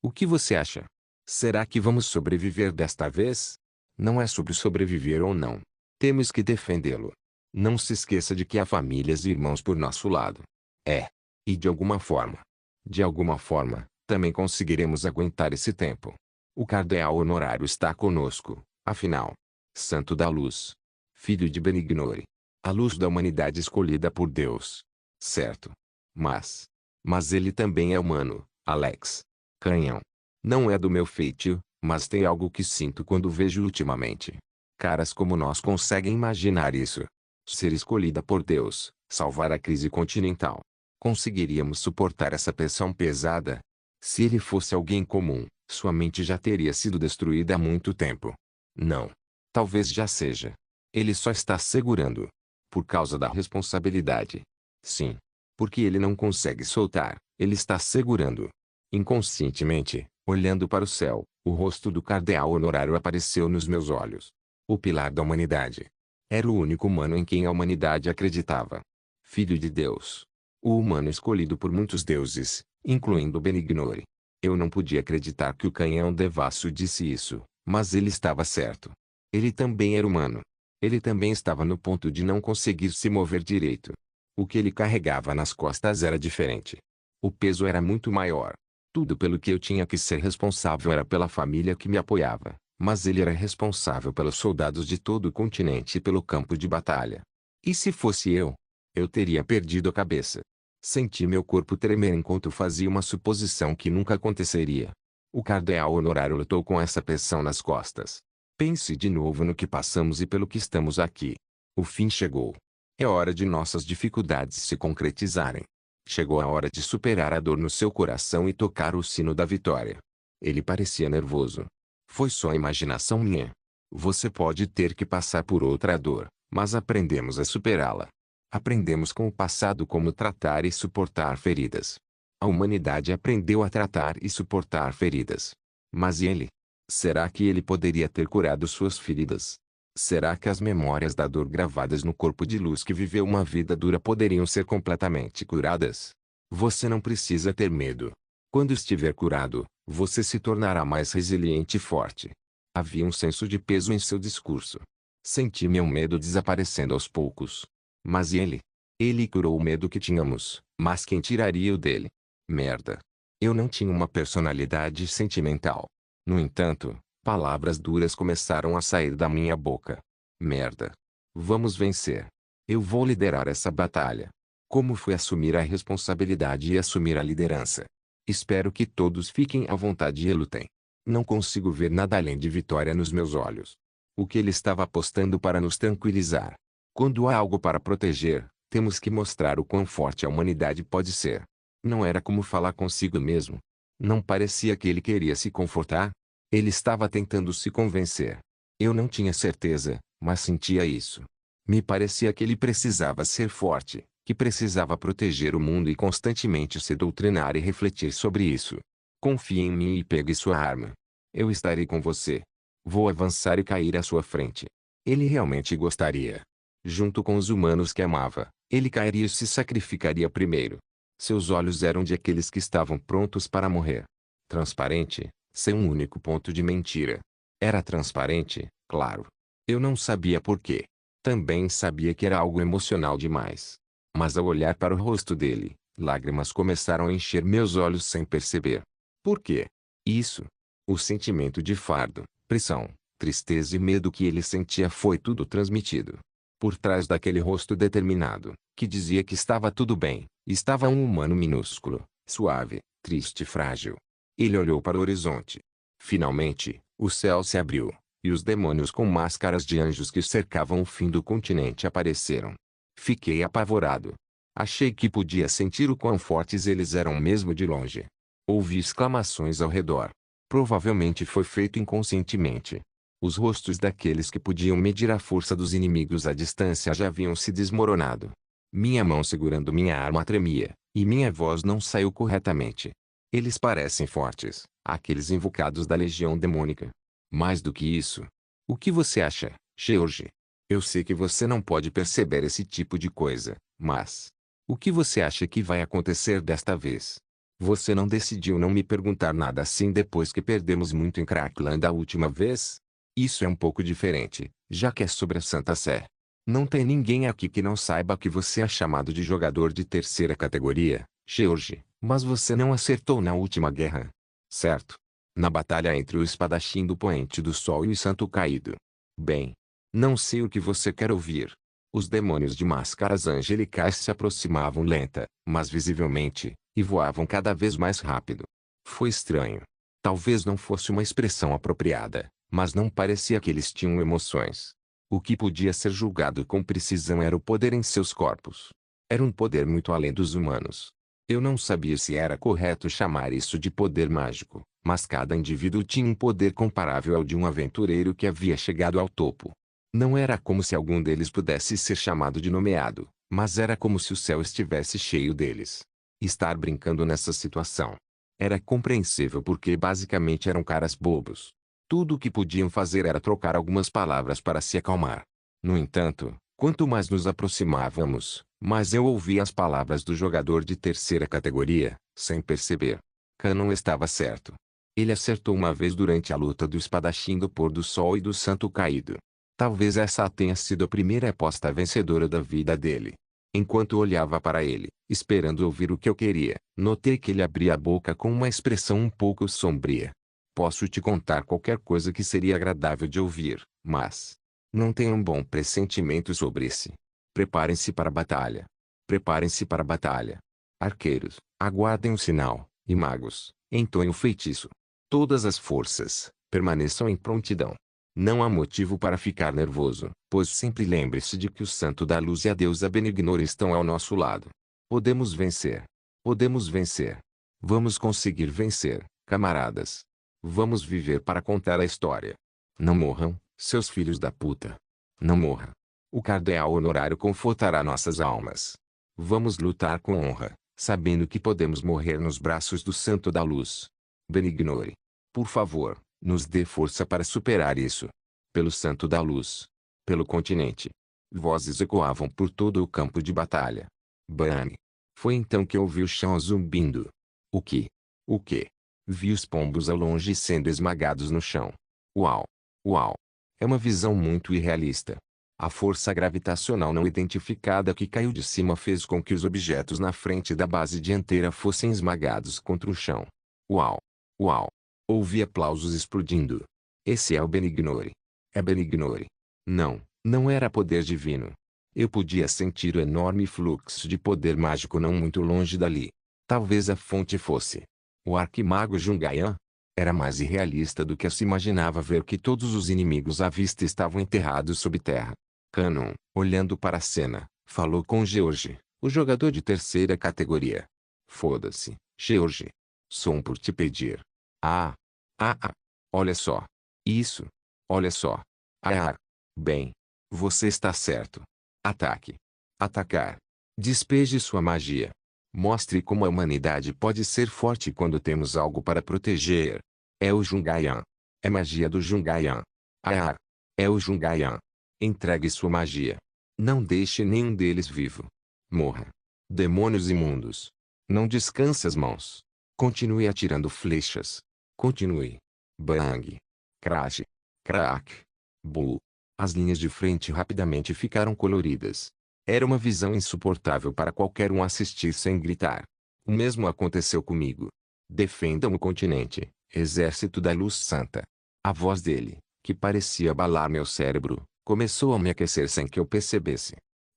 O que você acha? Será que vamos sobreviver desta vez? Não é sobre sobreviver ou não. Temos que defendê-lo. Não se esqueça de que há famílias e irmãos por nosso lado. E de alguma forma, também conseguiremos aguentar esse tempo. O cardeal honorário está conosco, afinal. Santo da luz. Filho de Benignore. A luz da humanidade escolhida por Deus. Certo. Mas ele também é humano, Alex. Canhão. Não é do meu feitio, mas tem algo que sinto quando vejo ultimamente. Caras como nós conseguem imaginar isso. Ser escolhida por Deus, salvar a crise continental. Conseguiríamos suportar essa pressão pesada? Se ele fosse alguém comum, sua mente já teria sido destruída há muito tempo. Não. Talvez já seja. Ele só está segurando. Por causa da responsabilidade. Sim. Porque ele não consegue soltar, ele está segurando. Inconscientemente, olhando para o céu, o rosto do cardeal honorário apareceu nos meus olhos. O pilar da humanidade. Era o único humano em quem a humanidade acreditava. Filho de Deus. O humano escolhido por muitos deuses, incluindo Benignore. Eu não podia acreditar que o canhão devasso disse isso, mas ele estava certo. Ele também era humano. Ele também estava no ponto de não conseguir se mover direito. O que ele carregava nas costas era diferente. O peso era muito maior. Tudo pelo que eu tinha que ser responsável era pela família que me apoiava, mas ele era responsável pelos soldados de todo o continente e pelo campo de batalha. E se fosse eu? Eu teria perdido a cabeça. Senti meu corpo tremer enquanto fazia uma suposição que nunca aconteceria. O cardeal honorário lutou com essa pressão nas costas. Pense de novo no que passamos e pelo que estamos aqui. O fim chegou. É hora de nossas dificuldades se concretizarem. Chegou a hora de superar a dor no seu coração e tocar o sino da vitória. Ele parecia nervoso. Foi só imaginação minha. Você pode ter que passar por outra dor, mas aprendemos a superá-la. Aprendemos com o passado como tratar e suportar feridas. A humanidade aprendeu a tratar e suportar feridas. Mas e ele? Será que ele poderia ter curado suas feridas? Será que as memórias da dor gravadas no corpo de luz que viveu uma vida dura poderiam ser completamente curadas? Você não precisa ter medo. Quando estiver curado, você se tornará mais resiliente e forte. Havia um senso de peso em seu discurso. Senti meu medo desaparecendo aos poucos. Mas e ele? Ele curou o medo que tínhamos, mas quem tiraria o dele? Merda. Eu não tinha uma personalidade sentimental. No entanto, palavras duras começaram a sair da minha boca. Merda. Vamos vencer. Eu vou liderar essa batalha. Como foi assumir a responsabilidade e assumir a liderança? Espero que todos fiquem à vontade e lutem. Não consigo ver nada além de vitória nos meus olhos. O que ele estava apostando para nos tranquilizar? Quando há algo para proteger, temos que mostrar o quão forte a humanidade pode ser. Não era como falar consigo mesmo. Não parecia que ele queria se confortar. Ele estava tentando se convencer. Eu não tinha certeza, mas sentia isso. Me parecia que ele precisava ser forte, que precisava proteger o mundo e constantemente se doutrinar e refletir sobre isso. Confie em mim e pegue sua arma. Eu estarei com você. Vou avançar e cair à sua frente. Ele realmente gostaria. Junto com os humanos que amava, ele cairia e se sacrificaria primeiro. Seus olhos eram de aqueles que estavam prontos para morrer. Transparente, sem um único ponto de mentira. Era transparente, claro. Eu não sabia por quê. Também sabia que era algo emocional demais. Mas ao olhar para o rosto dele, lágrimas começaram a encher meus olhos sem perceber. Por quê? Isso. O sentimento de fardo, pressão, tristeza e medo que ele sentia foi tudo transmitido. Por trás daquele rosto determinado, que dizia que estava tudo bem, estava um humano minúsculo, suave, triste e frágil. Ele olhou para o horizonte. Finalmente, o céu se abriu, e os demônios com máscaras de anjos que cercavam o fim do continente apareceram. Fiquei apavorado. Achei que podia sentir o quão fortes eles eram mesmo de longe. Ouvi exclamações ao redor. Provavelmente foi feito inconscientemente. Os rostos daqueles que podiam medir a força dos inimigos à distância já haviam se desmoronado. Minha mão segurando minha arma tremia, e minha voz não saiu corretamente. Eles parecem fortes, aqueles invocados da legião demônica. Mais do que isso. O que você acha, George? Eu sei que você não pode perceber esse tipo de coisa, mas... o que você acha que vai acontecer desta vez? Você não decidiu não me perguntar nada assim depois que perdemos muito em Crackland a última vez? Isso é um pouco diferente, já que é sobre a Santa Sé. Não tem ninguém aqui que não saiba que você é chamado de jogador de terceira categoria, George, mas você não acertou na última guerra. Certo? Na batalha entre o espadachim do Poente do Sol e o Santo Caído. Bem, não sei o que você quer ouvir. Os demônios de máscaras angelicais se aproximavam lenta, mas visivelmente, e voavam cada vez mais rápido. Foi estranho. Talvez não fosse uma expressão apropriada, mas não parecia que eles tinham emoções. O que podia ser julgado com precisão era o poder em seus corpos. Era um poder muito além dos humanos. Eu não sabia se era correto chamar isso de poder mágico, mas cada indivíduo tinha um poder comparável ao de um aventureiro que havia chegado ao topo. Não era como se algum deles pudesse ser chamado de nomeado, mas era como se o céu estivesse cheio deles. Estar brincando nessa situação era compreensível porque basicamente eram caras bobos. Tudo o que podiam fazer era trocar algumas palavras para se acalmar. No entanto, quanto mais nos aproximávamos, mais eu ouvia as palavras do jogador de terceira categoria, sem perceber. Cannon estava certo. Ele acertou uma vez durante a luta do espadachim do pôr do sol e do santo caído. Talvez essa tenha sido a primeira aposta vencedora da vida dele. Enquanto olhava para ele, esperando ouvir o que eu queria, notei que ele abria a boca com uma expressão um pouco sombria. Posso te contar qualquer coisa que seria agradável de ouvir, mas não tenho um bom pressentimento sobre esse. Preparem-se para a batalha. Preparem-se para a batalha. Arqueiros, aguardem o sinal, e magos, entoem o feitiço. Todas as forças, permaneçam em prontidão. Não há motivo para ficar nervoso, pois sempre lembre-se de que o Santo da Luz e a deusa Benignor estão ao nosso lado. Podemos vencer. Podemos vencer. Vamos conseguir vencer, camaradas. Vamos viver para contar a história. Não morram, seus filhos da puta. Não morra. O cardeal honorário confortará nossas almas. Vamos lutar com honra, sabendo que podemos morrer nos braços do Santo da Luz. Benignore. Por favor, nos dê força para superar isso. Pelo Santo da Luz. Pelo continente. Vozes ecoavam por todo o campo de batalha. Bang. Foi então que ouvi o chão zumbindo. O que? O que? Vi os pombos ao longe sendo esmagados no chão. Uau! Uau! É uma visão muito irrealista. A força gravitacional não identificada que caiu de cima fez com que os objetos na frente da base dianteira fossem esmagados contra o chão. Uau! Uau! Ouvi aplausos explodindo. Esse é o Benignore. É Benignore. Não, não era poder divino. Eu podia sentir o enorme fluxo de poder mágico não muito longe dali. Talvez a fonte fosse o arquimago Jungayan. Era mais irrealista do que se imaginava ver que todos os inimigos à vista estavam enterrados sob terra. Canon, olhando para a cena, falou com George, o jogador de terceira categoria. Foda-se, George. Sou por te pedir. Ah. Olha só. Isso. Olha só. Bem. Você está certo. Ataque. Atacar. Despeje sua magia. Mostre como a humanidade pode ser forte quando temos algo para proteger. É o Jungayan. É magia do Jungayan. É o Jungayan. Entregue sua magia. Não deixe nenhum deles vivo. Morra. Demônios imundos. Não descanse as mãos. Continue atirando flechas. Continue. Bang. Crash. Crack. Bull. As linhas de frente rapidamente ficaram coloridas. Era uma visão insuportável para qualquer um assistir sem gritar. O mesmo aconteceu comigo. Defendam o continente, exército da luz santa. A voz dele, que parecia abalar meu cérebro, começou a me aquecer sem que eu percebesse.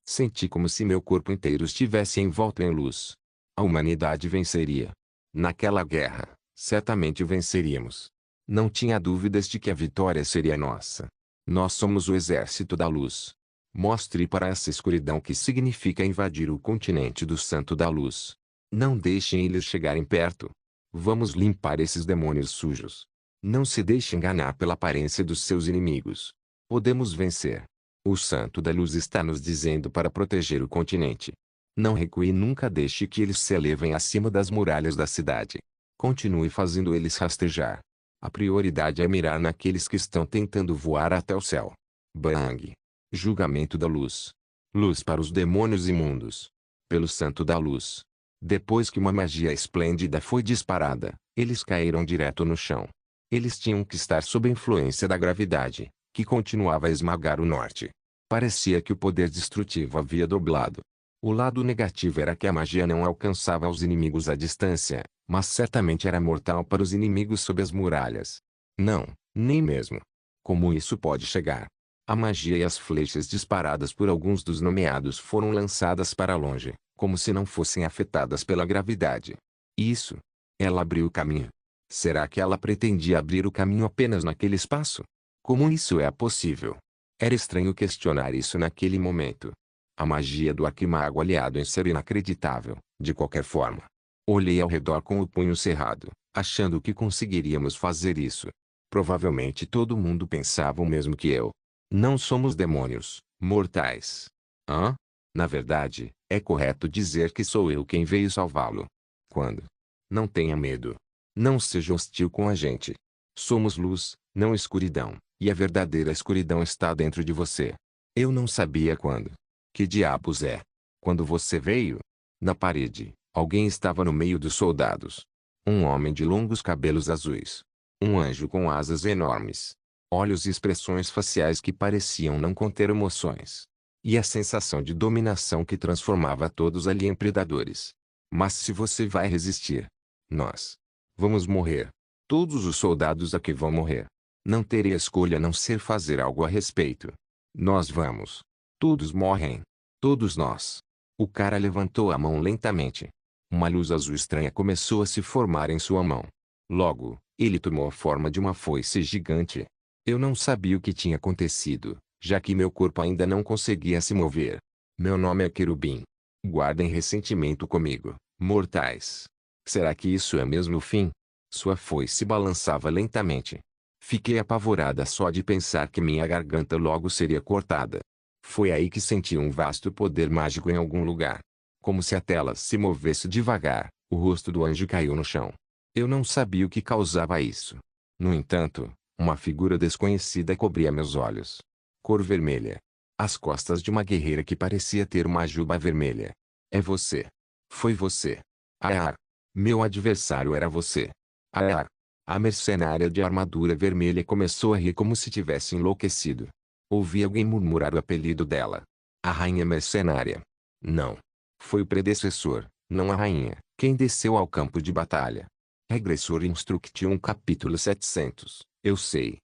Senti como se meu corpo inteiro estivesse envolto em luz. A humanidade venceria. Naquela guerra, certamente venceríamos. Não tinha dúvidas de que a vitória seria nossa. Nós somos o exército da luz. Mostre para essa escuridão que significa invadir o continente do Santo da Luz. Não deixem eles chegarem perto. Vamos limpar esses demônios sujos. Não se deixe enganar pela aparência dos seus inimigos. Podemos vencer. O Santo da Luz está nos dizendo para proteger o continente. Não recue e nunca deixe que eles se elevem acima das muralhas da cidade. Continue fazendo eles rastejar. A prioridade é mirar naqueles que estão tentando voar até o céu. Bang. Julgamento da luz. Luz para os demônios imundos. Pelo Santo da Luz. Depois que uma magia esplêndida foi disparada, eles caíram direto no chão. Eles tinham que estar sob a influência da gravidade, que continuava a esmagar o norte. Parecia que o poder destrutivo havia dobrado. O lado negativo era que a magia não alcançava os inimigos à distância, mas certamente era mortal para os inimigos sob as muralhas. Não, nem mesmo. Como isso pode chegar? A magia e as flechas disparadas por alguns dos nomeados foram lançadas para longe, como se não fossem afetadas pela gravidade. Isso. Ela abriu o caminho. Será que ela pretendia abrir o caminho apenas naquele espaço? Como isso é possível? Era estranho questionar isso naquele momento. A magia do arquimago aliado em ser inacreditável, de qualquer forma. Olhei ao redor com o punho cerrado, achando que conseguiríamos fazer isso. Provavelmente todo mundo pensava o mesmo que eu. Não somos demônios, mortais. Hã? Na verdade, é correto dizer que sou eu quem veio salvá-lo. Quando? Não tenha medo. Não seja hostil com a gente. Somos luz, não escuridão, e a verdadeira escuridão está dentro de você. Eu não sabia quando. Que diabos é? Quando você veio? Na parede, alguém estava no meio dos soldados. Um homem de longos cabelos azuis. Um anjo com asas enormes. Olhos e expressões faciais que pareciam não conter emoções. e a sensação de dominação que transformava todos ali em predadores. Mas se você vai resistir, nós vamos morrer. Todos os soldados aqui vão morrer. Não terei escolha a não ser fazer algo a respeito. Nós vamos. Todos morrem. Todos nós. O cara levantou a mão lentamente. Uma luz azul estranha começou a se formar em sua mão. Logo, ele tomou a forma de uma foice gigante. Eu não sabia o que tinha acontecido, já que meu corpo ainda não conseguia se mover. Meu nome é Querubim. Guardem ressentimento comigo, mortais. Será que isso é mesmo o fim? Sua foice balançava lentamente. Fiquei apavorada só de pensar que minha garganta logo seria cortada. Foi aí que senti um vasto poder mágico em algum lugar. Como se a tela se movesse devagar, o rosto do anjo caiu no chão. Eu não sabia o que causava isso. No entanto, uma figura desconhecida cobria meus olhos. Cor vermelha. As costas de uma guerreira que parecia ter uma juba vermelha. É você. Foi você. Ah! Meu adversário era você. Ah! A mercenária de armadura vermelha começou a rir como se tivesse enlouquecido. Ouvi alguém murmurar o apelido dela. A rainha mercenária. Não. Foi o predecessor, não a rainha, quem desceu ao campo de batalha. Regressor Instruction capítulo 700. Eu sei.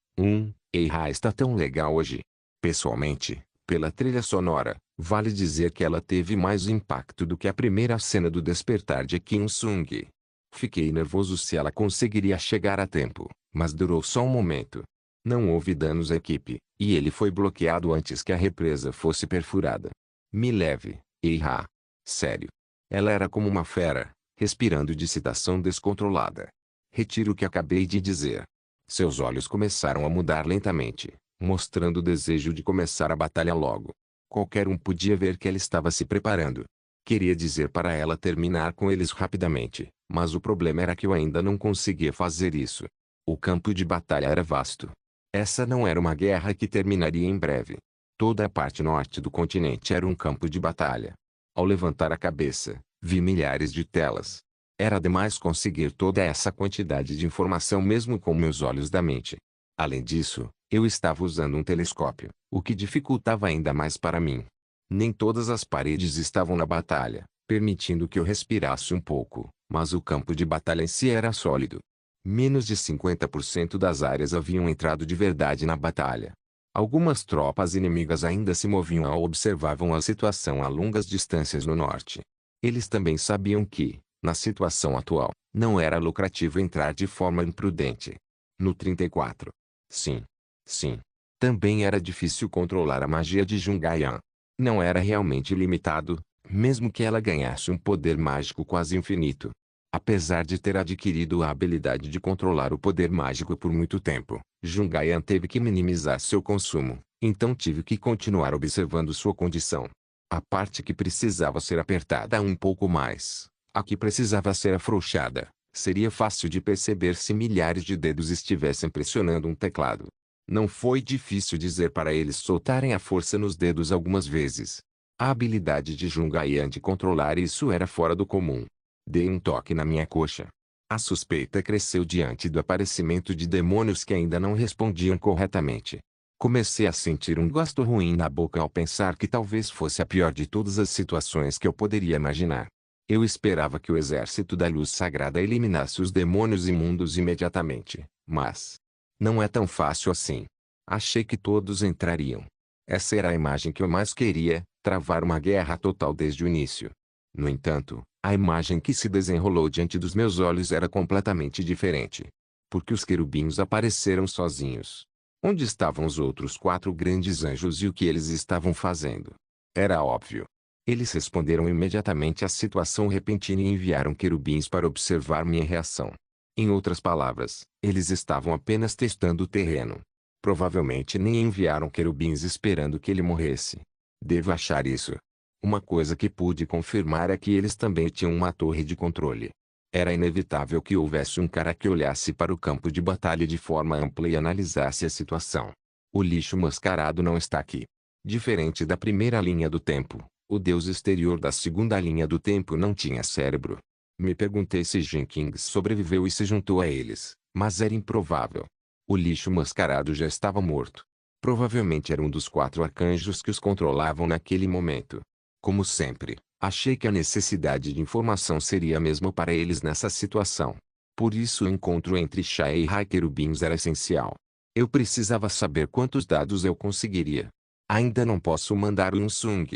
Eira está tão legal hoje. Pessoalmente, pela trilha sonora, vale dizer que ela teve mais impacto do que a primeira cena do Despertar de Kim Sung. Fiquei nervoso se ela conseguiria chegar a tempo, mas durou só um momento. Não houve danos à equipe, e ele foi bloqueado antes que a represa fosse perfurada. Me leve, Eira. Sério. Ela era como uma fera, respirando de excitação descontrolada. Retiro o que acabei de dizer. Seus olhos começaram a mudar lentamente, mostrando o desejo de começar a batalha logo. Qualquer um podia ver que ela estava se preparando. Queria dizer para ela terminar com eles rapidamente, mas o problema era que eu ainda não conseguia fazer isso. O campo de batalha era vasto. Essa não era uma guerra que terminaria em breve. Toda a parte norte do continente era um campo de batalha. Ao levantar a cabeça, vi milhares de telas. Era demais conseguir toda essa quantidade de informação mesmo com meus olhos da mente. Além disso, eu estava usando um telescópio, o que dificultava ainda mais para mim. Nem todas as paredes estavam na batalha, permitindo que eu respirasse um pouco, mas o campo de batalha em si era sólido. Menos de 50% das áreas haviam entrado de verdade na batalha. Algumas tropas inimigas ainda se moviam ou observavam a situação a longas distâncias no norte. Eles também sabiam que, na situação atual, não era lucrativo entrar de forma imprudente. No 34. Sim. Sim. Também era difícil controlar a magia de Jungaian. Não era realmente limitado, mesmo que ela ganhasse um poder mágico quase infinito. Apesar de ter adquirido a habilidade de controlar o poder mágico por muito tempo, Jungaian teve que minimizar seu consumo, então tive que continuar observando sua condição. A parte que precisava ser apertada um pouco mais, a que precisava ser afrouxada, seria fácil de perceber se milhares de dedos estivessem pressionando um teclado. Não foi difícil dizer para eles soltarem a força nos dedos algumas vezes. A habilidade de Jungaian de controlar isso era fora do comum. Dei um toque na minha coxa. A suspeita cresceu diante do aparecimento de demônios que ainda não respondiam corretamente. Comecei a sentir um gosto ruim na boca ao pensar que talvez fosse a pior de todas as situações que eu poderia imaginar. Eu esperava que o exército da luz sagrada eliminasse os demônios imundos imediatamente, mas não é tão fácil assim. Achei que todos entrariam. Essa era a imagem que eu mais queria, travar uma guerra total desde o início. No entanto, a imagem que se desenrolou diante dos meus olhos era completamente diferente. Porque os querubins apareceram sozinhos. Onde estavam os outros 4 grandes anjos e o que eles estavam fazendo? Era óbvio. Eles responderam imediatamente à situação repentina e enviaram querubins para observar minha reação. Em outras palavras, eles estavam apenas testando o terreno. Provavelmente nem enviaram querubins esperando que ele morresse. Devo achar isso. Uma coisa que pude confirmar é que eles também tinham uma torre de controle. Era inevitável que houvesse um cara que olhasse para o campo de batalha de forma ampla e analisasse a situação. O lixo mascarado não está aqui. Diferente da primeira linha do tempo, o deus exterior da segunda linha do tempo não tinha cérebro. Me perguntei se Jenkins sobreviveu e se juntou a eles, mas era improvável. O lixo mascarado já estava morto. Provavelmente era um dos 4 arcanjos que os controlavam naquele momento. Como sempre, achei que a necessidade de informação seria a mesma para eles nessa situação. Por isso o encontro entre Shai e Querubins era essencial. Eu precisava saber quantos dados eu conseguiria. Ainda não posso mandar o Unsung.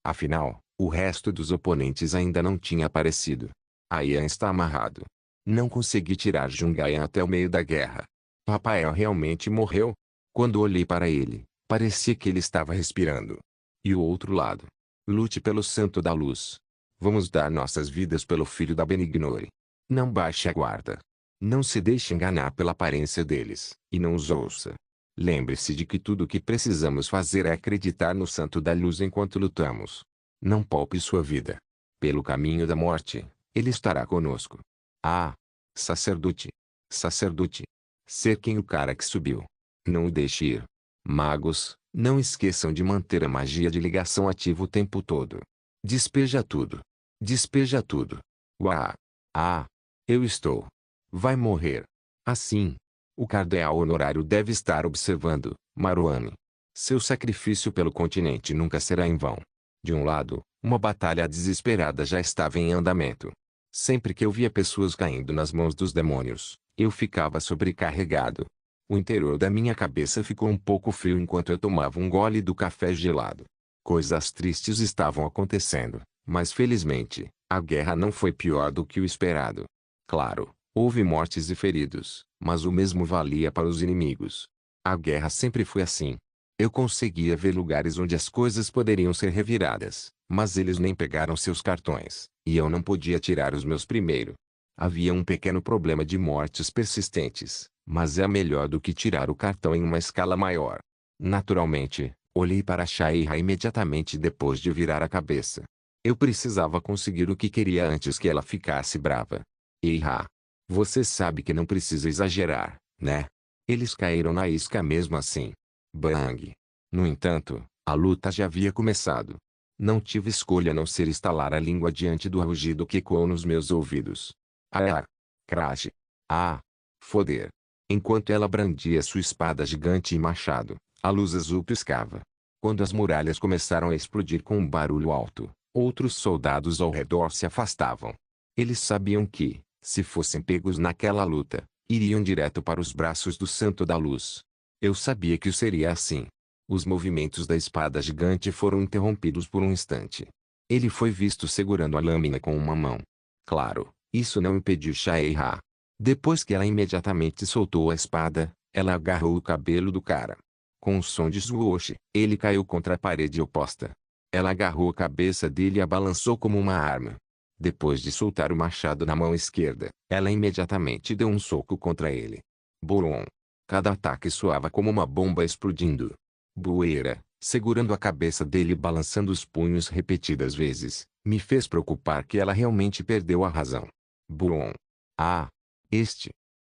Afinal, o resto dos oponentes ainda não tinha aparecido. Aian está amarrado. Não consegui tirar Jungaian até o meio da guerra. Rafael realmente morreu? Quando olhei para ele, parecia que ele estava respirando. E o outro lado? Lute pelo Santo da Luz. Vamos dar nossas vidas pelo filho da Benignore. Não baixe a guarda. Não se deixe enganar pela aparência deles, e não os ouça. Lembre-se de que tudo o que precisamos fazer é acreditar no Santo da Luz enquanto lutamos. Não poupe sua vida. Pelo caminho da morte, ele estará conosco. Ah! Sacerdote! Sacerdote! Ser quem o cara que subiu. Não o deixe ir. Magos, não esqueçam de manter a magia de ligação ativa o tempo todo. Despeja tudo. Despeja tudo. Uau! Ah! Eu estou. Vai morrer. Assim. O cardeal honorário deve estar observando, Maruane. Seu sacrifício pelo continente nunca será em vão. De um lado, uma batalha desesperada já estava em andamento. Sempre que eu via pessoas caindo nas mãos dos demônios, eu ficava sobrecarregado. O interior da minha cabeça ficou um pouco frio enquanto eu tomava um gole do café gelado. Coisas tristes estavam acontecendo, mas felizmente, a guerra não foi pior do que o esperado. Claro, houve mortes e feridos, mas o mesmo valia para os inimigos. A guerra sempre foi assim. Eu conseguia ver lugares onde as coisas poderiam ser reviradas, mas eles nem pegaram seus cartões, e eu não podia tirar os meus primeiro. Havia um pequeno problema de mortes persistentes, mas é melhor do que tirar o cartão em uma escala maior. Naturalmente, olhei para Shaira imediatamente depois de virar a cabeça. Eu precisava conseguir o que queria antes que ela ficasse brava. Eira, você sabe que não precisa exagerar, né? Eles caíram na isca mesmo assim. Bang! No entanto, a luta já havia começado. Não tive escolha a não ser estalar a língua diante do rugido que ecoou nos meus ouvidos. Ah! Crash! Ah! Foder! Enquanto ela brandia sua espada gigante e machado, a luz azul piscava. Quando as muralhas começaram a explodir com um barulho alto, outros soldados ao redor se afastavam. Eles sabiam que, se fossem pegos naquela luta, iriam direto para os braços do Santo da Luz. Eu sabia que seria assim. Os movimentos da espada gigante foram interrompidos por um instante. Ele foi visto segurando a lâmina com uma mão. Claro, isso não impediu Shaira. Depois que ela imediatamente soltou a espada, ela agarrou o cabelo do cara. Com um som de swoosh, ele caiu contra a parede oposta. Ela agarrou a cabeça dele e a balançou como uma arma. Depois de soltar o machado na mão esquerda, ela imediatamente deu um soco contra ele. Boom! Cada ataque soava como uma bomba explodindo. Bueira, segurando a cabeça dele e balançando os punhos repetidas vezes, me fez preocupar que ela realmente perdeu a razão. Boom! Ah!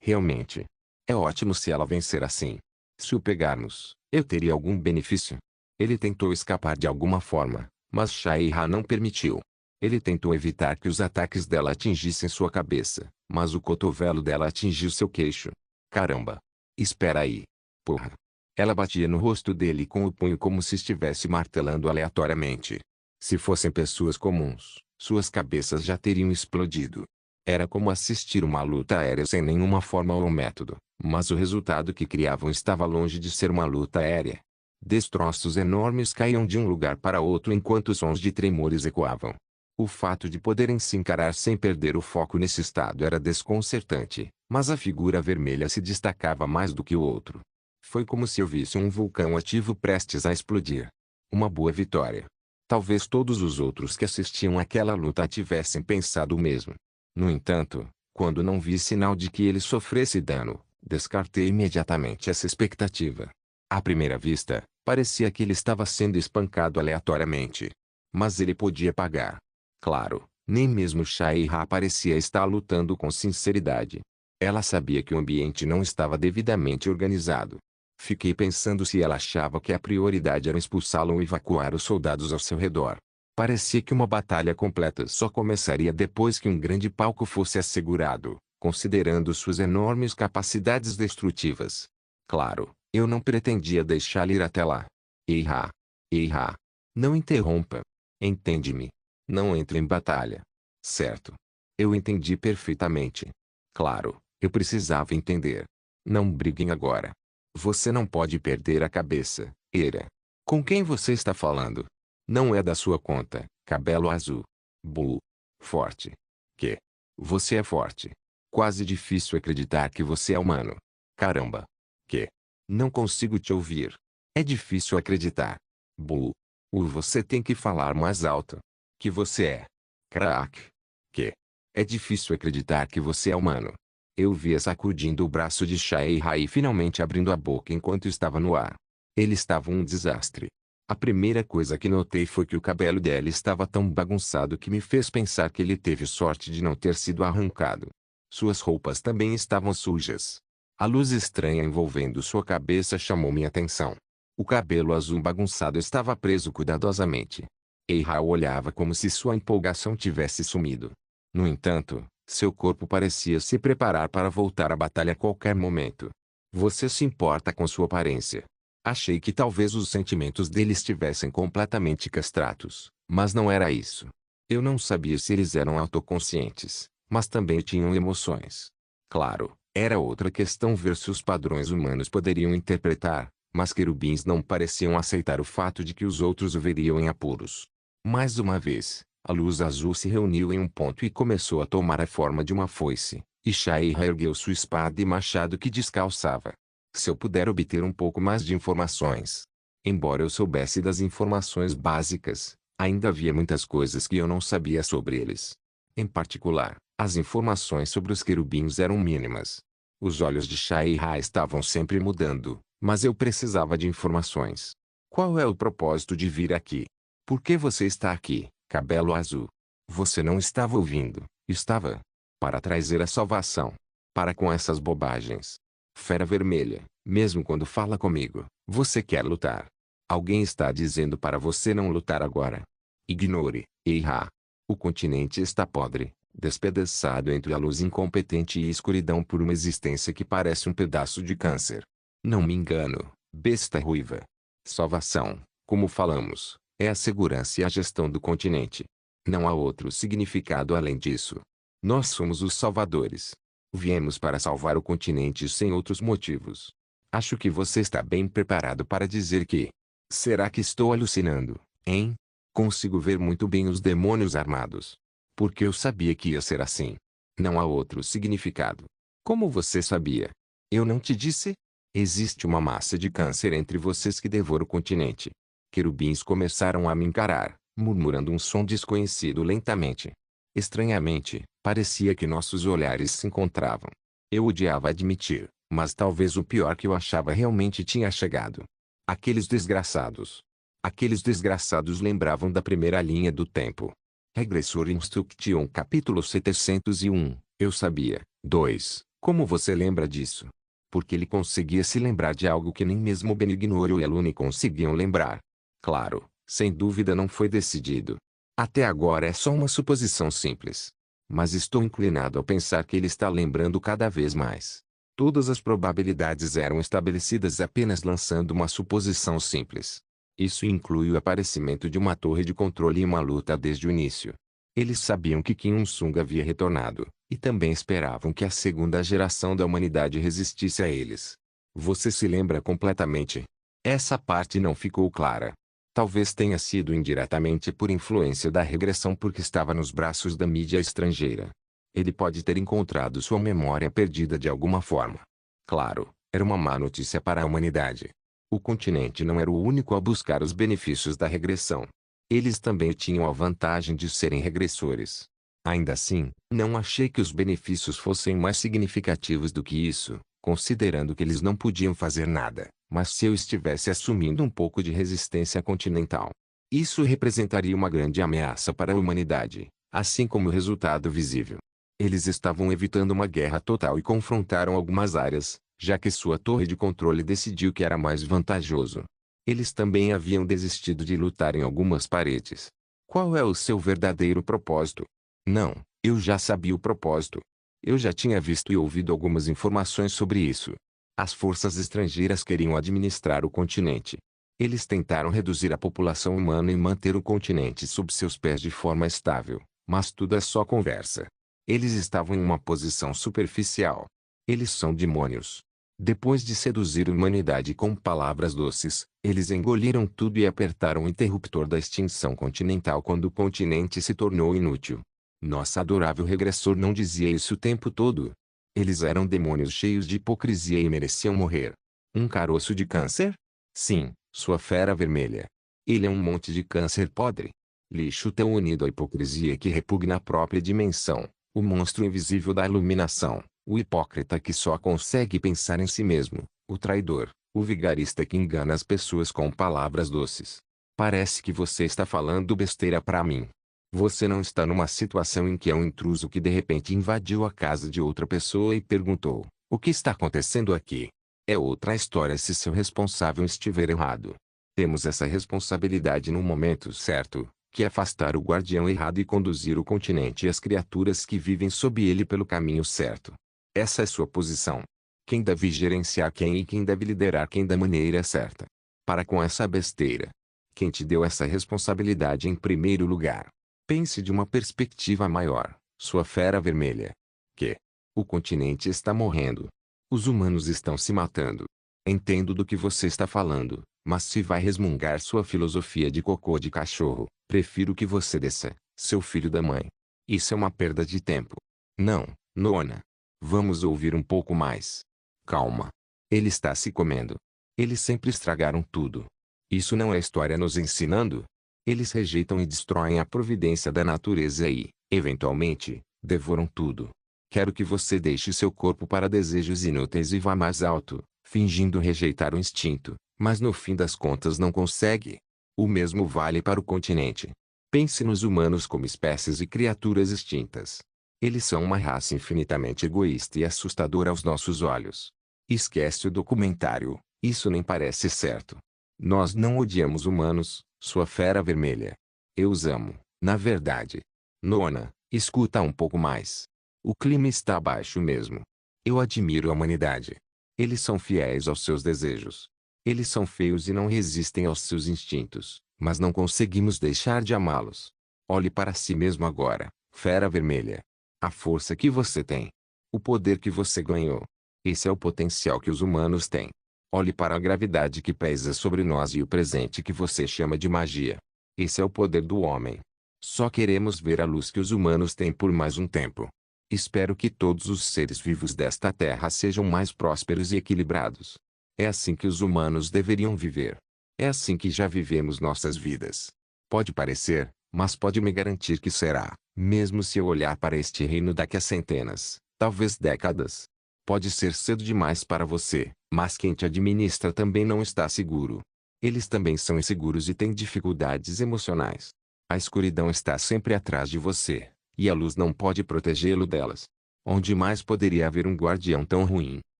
Realmente. É ótimo se ela vencer assim. Se o pegarmos, eu teria algum benefício. Ele tentou escapar de alguma forma, mas Shaira não permitiu. Ele tentou evitar que os ataques dela atingissem sua cabeça, mas o cotovelo dela atingiu seu queixo. Caramba! Espera aí. Porra! Ela batia no rosto dele com o punho como se estivesse martelando aleatoriamente. Se fossem pessoas comuns, suas cabeças já teriam explodido. Era como assistir uma luta aérea sem nenhuma forma ou método, mas o resultado que criavam estava longe de ser uma luta aérea. Destroços enormes caíam de um lugar para outro enquanto sons de tremores ecoavam. O fato de poderem se encarar sem perder o foco nesse estado era desconcertante, mas a figura vermelha se destacava mais do que o outro. Foi como se eu visse um vulcão ativo prestes a explodir. Uma boa vitória. Talvez todos os outros que assistiam àquela luta tivessem pensado o mesmo. No entanto, quando não vi sinal de que ele sofresse dano, descartei imediatamente essa expectativa. À primeira vista, parecia que ele estava sendo espancado aleatoriamente. Mas ele podia pagar. Claro, nem mesmo Shaira parecia estar lutando com sinceridade. Ela sabia que o ambiente não estava devidamente organizado. Fiquei pensando se ela achava que a prioridade era expulsá-lo ou evacuar os soldados ao seu redor. Parecia que uma batalha completa só começaria depois que um grande palco fosse assegurado, considerando suas enormes capacidades destrutivas. Claro, Eu não pretendia deixá-lo ir até lá. Eihá. Eihá. Não interrompa. Entende-me. Não entre em batalha. Certo. Eu entendi perfeitamente. Claro, eu precisava entender. Não briguem agora. Você não pode perder a cabeça, Era. Com quem você está falando? Não é da sua conta, cabelo azul. Bull. Forte. Que? Você é forte. Quase difícil acreditar que você é humano. Caramba. Que? Não consigo te ouvir. É difícil acreditar. Bull. Você tem que falar mais alto. Que você é. Crack. Que? É difícil acreditar que você é humano. Eu via sacudindo o braço de Shaeha e finalmente abrindo a boca enquanto estava no ar. Ele estava um desastre. A primeira coisa que notei foi que o cabelo dela estava tão bagunçado que me fez pensar que ele teve sorte de não ter sido arrancado. Suas roupas também estavam sujas. A luz estranha envolvendo sua cabeça chamou minha atenção. O cabelo azul bagunçado estava preso cuidadosamente. Eihá olhava como se sua empolgação tivesse sumido. No entanto, seu corpo parecia se preparar para voltar à batalha a qualquer momento. Você se importa com sua aparência. Achei que talvez os sentimentos dele estivessem completamente castrados, mas não era isso. Eu não sabia se eles eram autoconscientes, mas também tinham emoções. Claro, era outra questão ver se os padrões humanos poderiam interpretar, mas querubins não pareciam aceitar o fato de que os outros o veriam em apuros. Mais uma vez, a luz azul se reuniu em um ponto e começou a tomar a forma de uma foice, e Shaeha ergueu sua espada e machado que descalçava. Se eu puder obter um pouco mais de informações. Embora eu soubesse das informações básicas, ainda havia muitas coisas que eu não sabia sobre eles. Em particular, as informações sobre os querubins eram mínimas. Os olhos de Shaeha estavam sempre mudando, mas eu precisava de informações. Qual é o propósito de vir aqui? Por que você está aqui, cabelo azul? Você não estava ouvindo, estava? Para trazer a salvação. Para com essas bobagens. Fera vermelha, mesmo quando fala comigo, você quer lutar. Alguém está dizendo para você não lutar agora. Ignore, Eihá. O continente está podre, despedaçado entre a luz incompetente e escuridão por uma existência que parece um pedaço de câncer. Não me engano, besta ruiva. Salvação, como falamos, é a segurança e a gestão do continente. Não há outro significado além disso. Nós somos os salvadores. Viemos para salvar o continente sem outros motivos. Acho que você está bem preparado para dizer que. Será que estou alucinando, hein? Consigo ver muito bem os demônios armados. Porque eu sabia que ia ser assim. Não há outro significado. Como você sabia? Eu não te disse? Existe uma massa de câncer entre vocês que devora o continente. Querubins começaram a me encarar, murmurando um som desconhecido lentamente. Estranhamente, parecia que nossos olhares se encontravam. Eu odiava admitir, mas talvez o pior que eu achava realmente tinha chegado. Aqueles desgraçados. Aqueles desgraçados lembravam da primeira linha do tempo. Regressor Instruction capítulo 701, eu sabia. 2. Como você lembra disso? Porque ele conseguia se lembrar de algo que nem mesmo Benignor e Elune conseguiam lembrar. Claro, sem dúvida não foi decidido. Até agora é só uma suposição simples. Mas estou inclinado a pensar que ele está lembrando cada vez mais. Todas as probabilidades eram estabelecidas apenas lançando uma suposição simples. Isso inclui o aparecimento de uma torre de controle e uma luta desde o início. Eles sabiam que Kim Il-sung havia retornado, e também esperavam que a segunda geração da humanidade resistisse a eles. Você se lembra completamente? Essa parte não ficou clara. Talvez tenha sido indiretamente por influência da regressão porque estava nos braços da mídia estrangeira. Ele pode ter encontrado sua memória perdida de alguma forma. Claro, era uma má notícia para a humanidade. O continente não era o único a buscar os benefícios da regressão. Eles também tinham a vantagem de serem regressores. Ainda assim, não achei que os benefícios fossem mais significativos do que isso, considerando que eles não podiam fazer nada. Mas se eu estivesse assumindo um pouco de resistência continental, isso representaria uma grande ameaça para a humanidade, assim como o resultado visível. Eles estavam evitando uma guerra total e confrontaram algumas áreas, já que sua torre de controle decidiu que era mais vantajoso. Eles também haviam desistido de lutar em algumas paredes. Qual é o seu verdadeiro propósito? Não, eu já sabia o propósito. Eu já tinha visto e ouvido algumas informações sobre isso. As forças estrangeiras queriam administrar o continente. Eles tentaram reduzir a população humana e manter o continente sob seus pés de forma estável, mas tudo é só conversa. Eles estavam em uma posição superficial. Eles são demônios. Depois de seduzir a humanidade com palavras doces, eles engoliram tudo e apertaram o interruptor da extinção continental quando o continente se tornou inútil. Nosso adorável regressor não dizia isso o tempo todo. Eles eram demônios cheios de hipocrisia e mereciam morrer. Um caroço de câncer? Sim, sua fera vermelha. Ele é um monte de câncer podre. Lixo tão unido à hipocrisia que repugna a própria dimensão, o monstro invisível da iluminação, o hipócrita que só consegue pensar em si mesmo, o traidor, o vigarista que engana as pessoas com palavras doces. Parece que você está falando besteira para mim. Você não está numa situação em que é um intruso que de repente invadiu a casa de outra pessoa e perguntou: o que está acontecendo aqui? É outra história se seu responsável estiver errado. Temos essa responsabilidade no momento certo, que é afastar o guardião errado e conduzir o continente e as criaturas que vivem sob ele pelo caminho certo. Essa é sua posição. Quem deve gerenciar quem e quem deve liderar quem da maneira certa. Para com essa besteira. Quem te deu essa responsabilidade em primeiro lugar? Pense de uma perspectiva maior, sua fera vermelha. Que? O continente está morrendo. Os humanos estão se matando. Entendo do que você está falando, mas se vai resmungar sua filosofia de cocô de cachorro, prefiro que você desça, seu filho da mãe. Isso é uma perda de tempo. Não, Nona. Vamos ouvir um pouco mais. Calma. Ele está se comendo. Eles sempre estragaram tudo. Isso não é história nos ensinando? Eles rejeitam e destroem a providência da natureza e, eventualmente, devoram tudo. Quero que você deixe seu corpo para desejos inúteis e vá mais alto, fingindo rejeitar o instinto, mas no fim das contas não consegue. O mesmo vale para o continente. Pense nos humanos como espécies e criaturas extintas. Eles são uma raça infinitamente egoísta e assustadora aos nossos olhos. Esquece o documentário, isso nem parece certo. Nós não odiamos humanos, sua fera vermelha. Eu os amo, na verdade. Nona, escuta um pouco mais. O clima está baixo mesmo. Eu admiro a humanidade. Eles são fiéis aos seus desejos. Eles são feios e não resistem aos seus instintos, mas não conseguimos deixar de amá-los. Olhe para si mesmo agora, fera vermelha. A força que você tem. O poder que você ganhou. Esse é o potencial que os humanos têm. Olhe para a gravidade que pesa sobre nós e o presente que você chama de magia. Esse é o poder do homem. Só queremos ver a luz que os humanos têm por mais um tempo. Espero que todos os seres vivos desta terra sejam mais prósperos e equilibrados. É assim que os humanos deveriam viver. É assim que já vivemos nossas vidas. Pode parecer, mas pode me garantir que será, mesmo se eu olhar para este reino daqui a centenas, talvez décadas. Pode ser cedo demais para você, mas quem te administra também não está seguro. Eles também são inseguros e têm dificuldades emocionais. A escuridão está sempre atrás de você, e a luz não pode protegê-lo delas. Onde mais poderia haver um guardião tão ruim?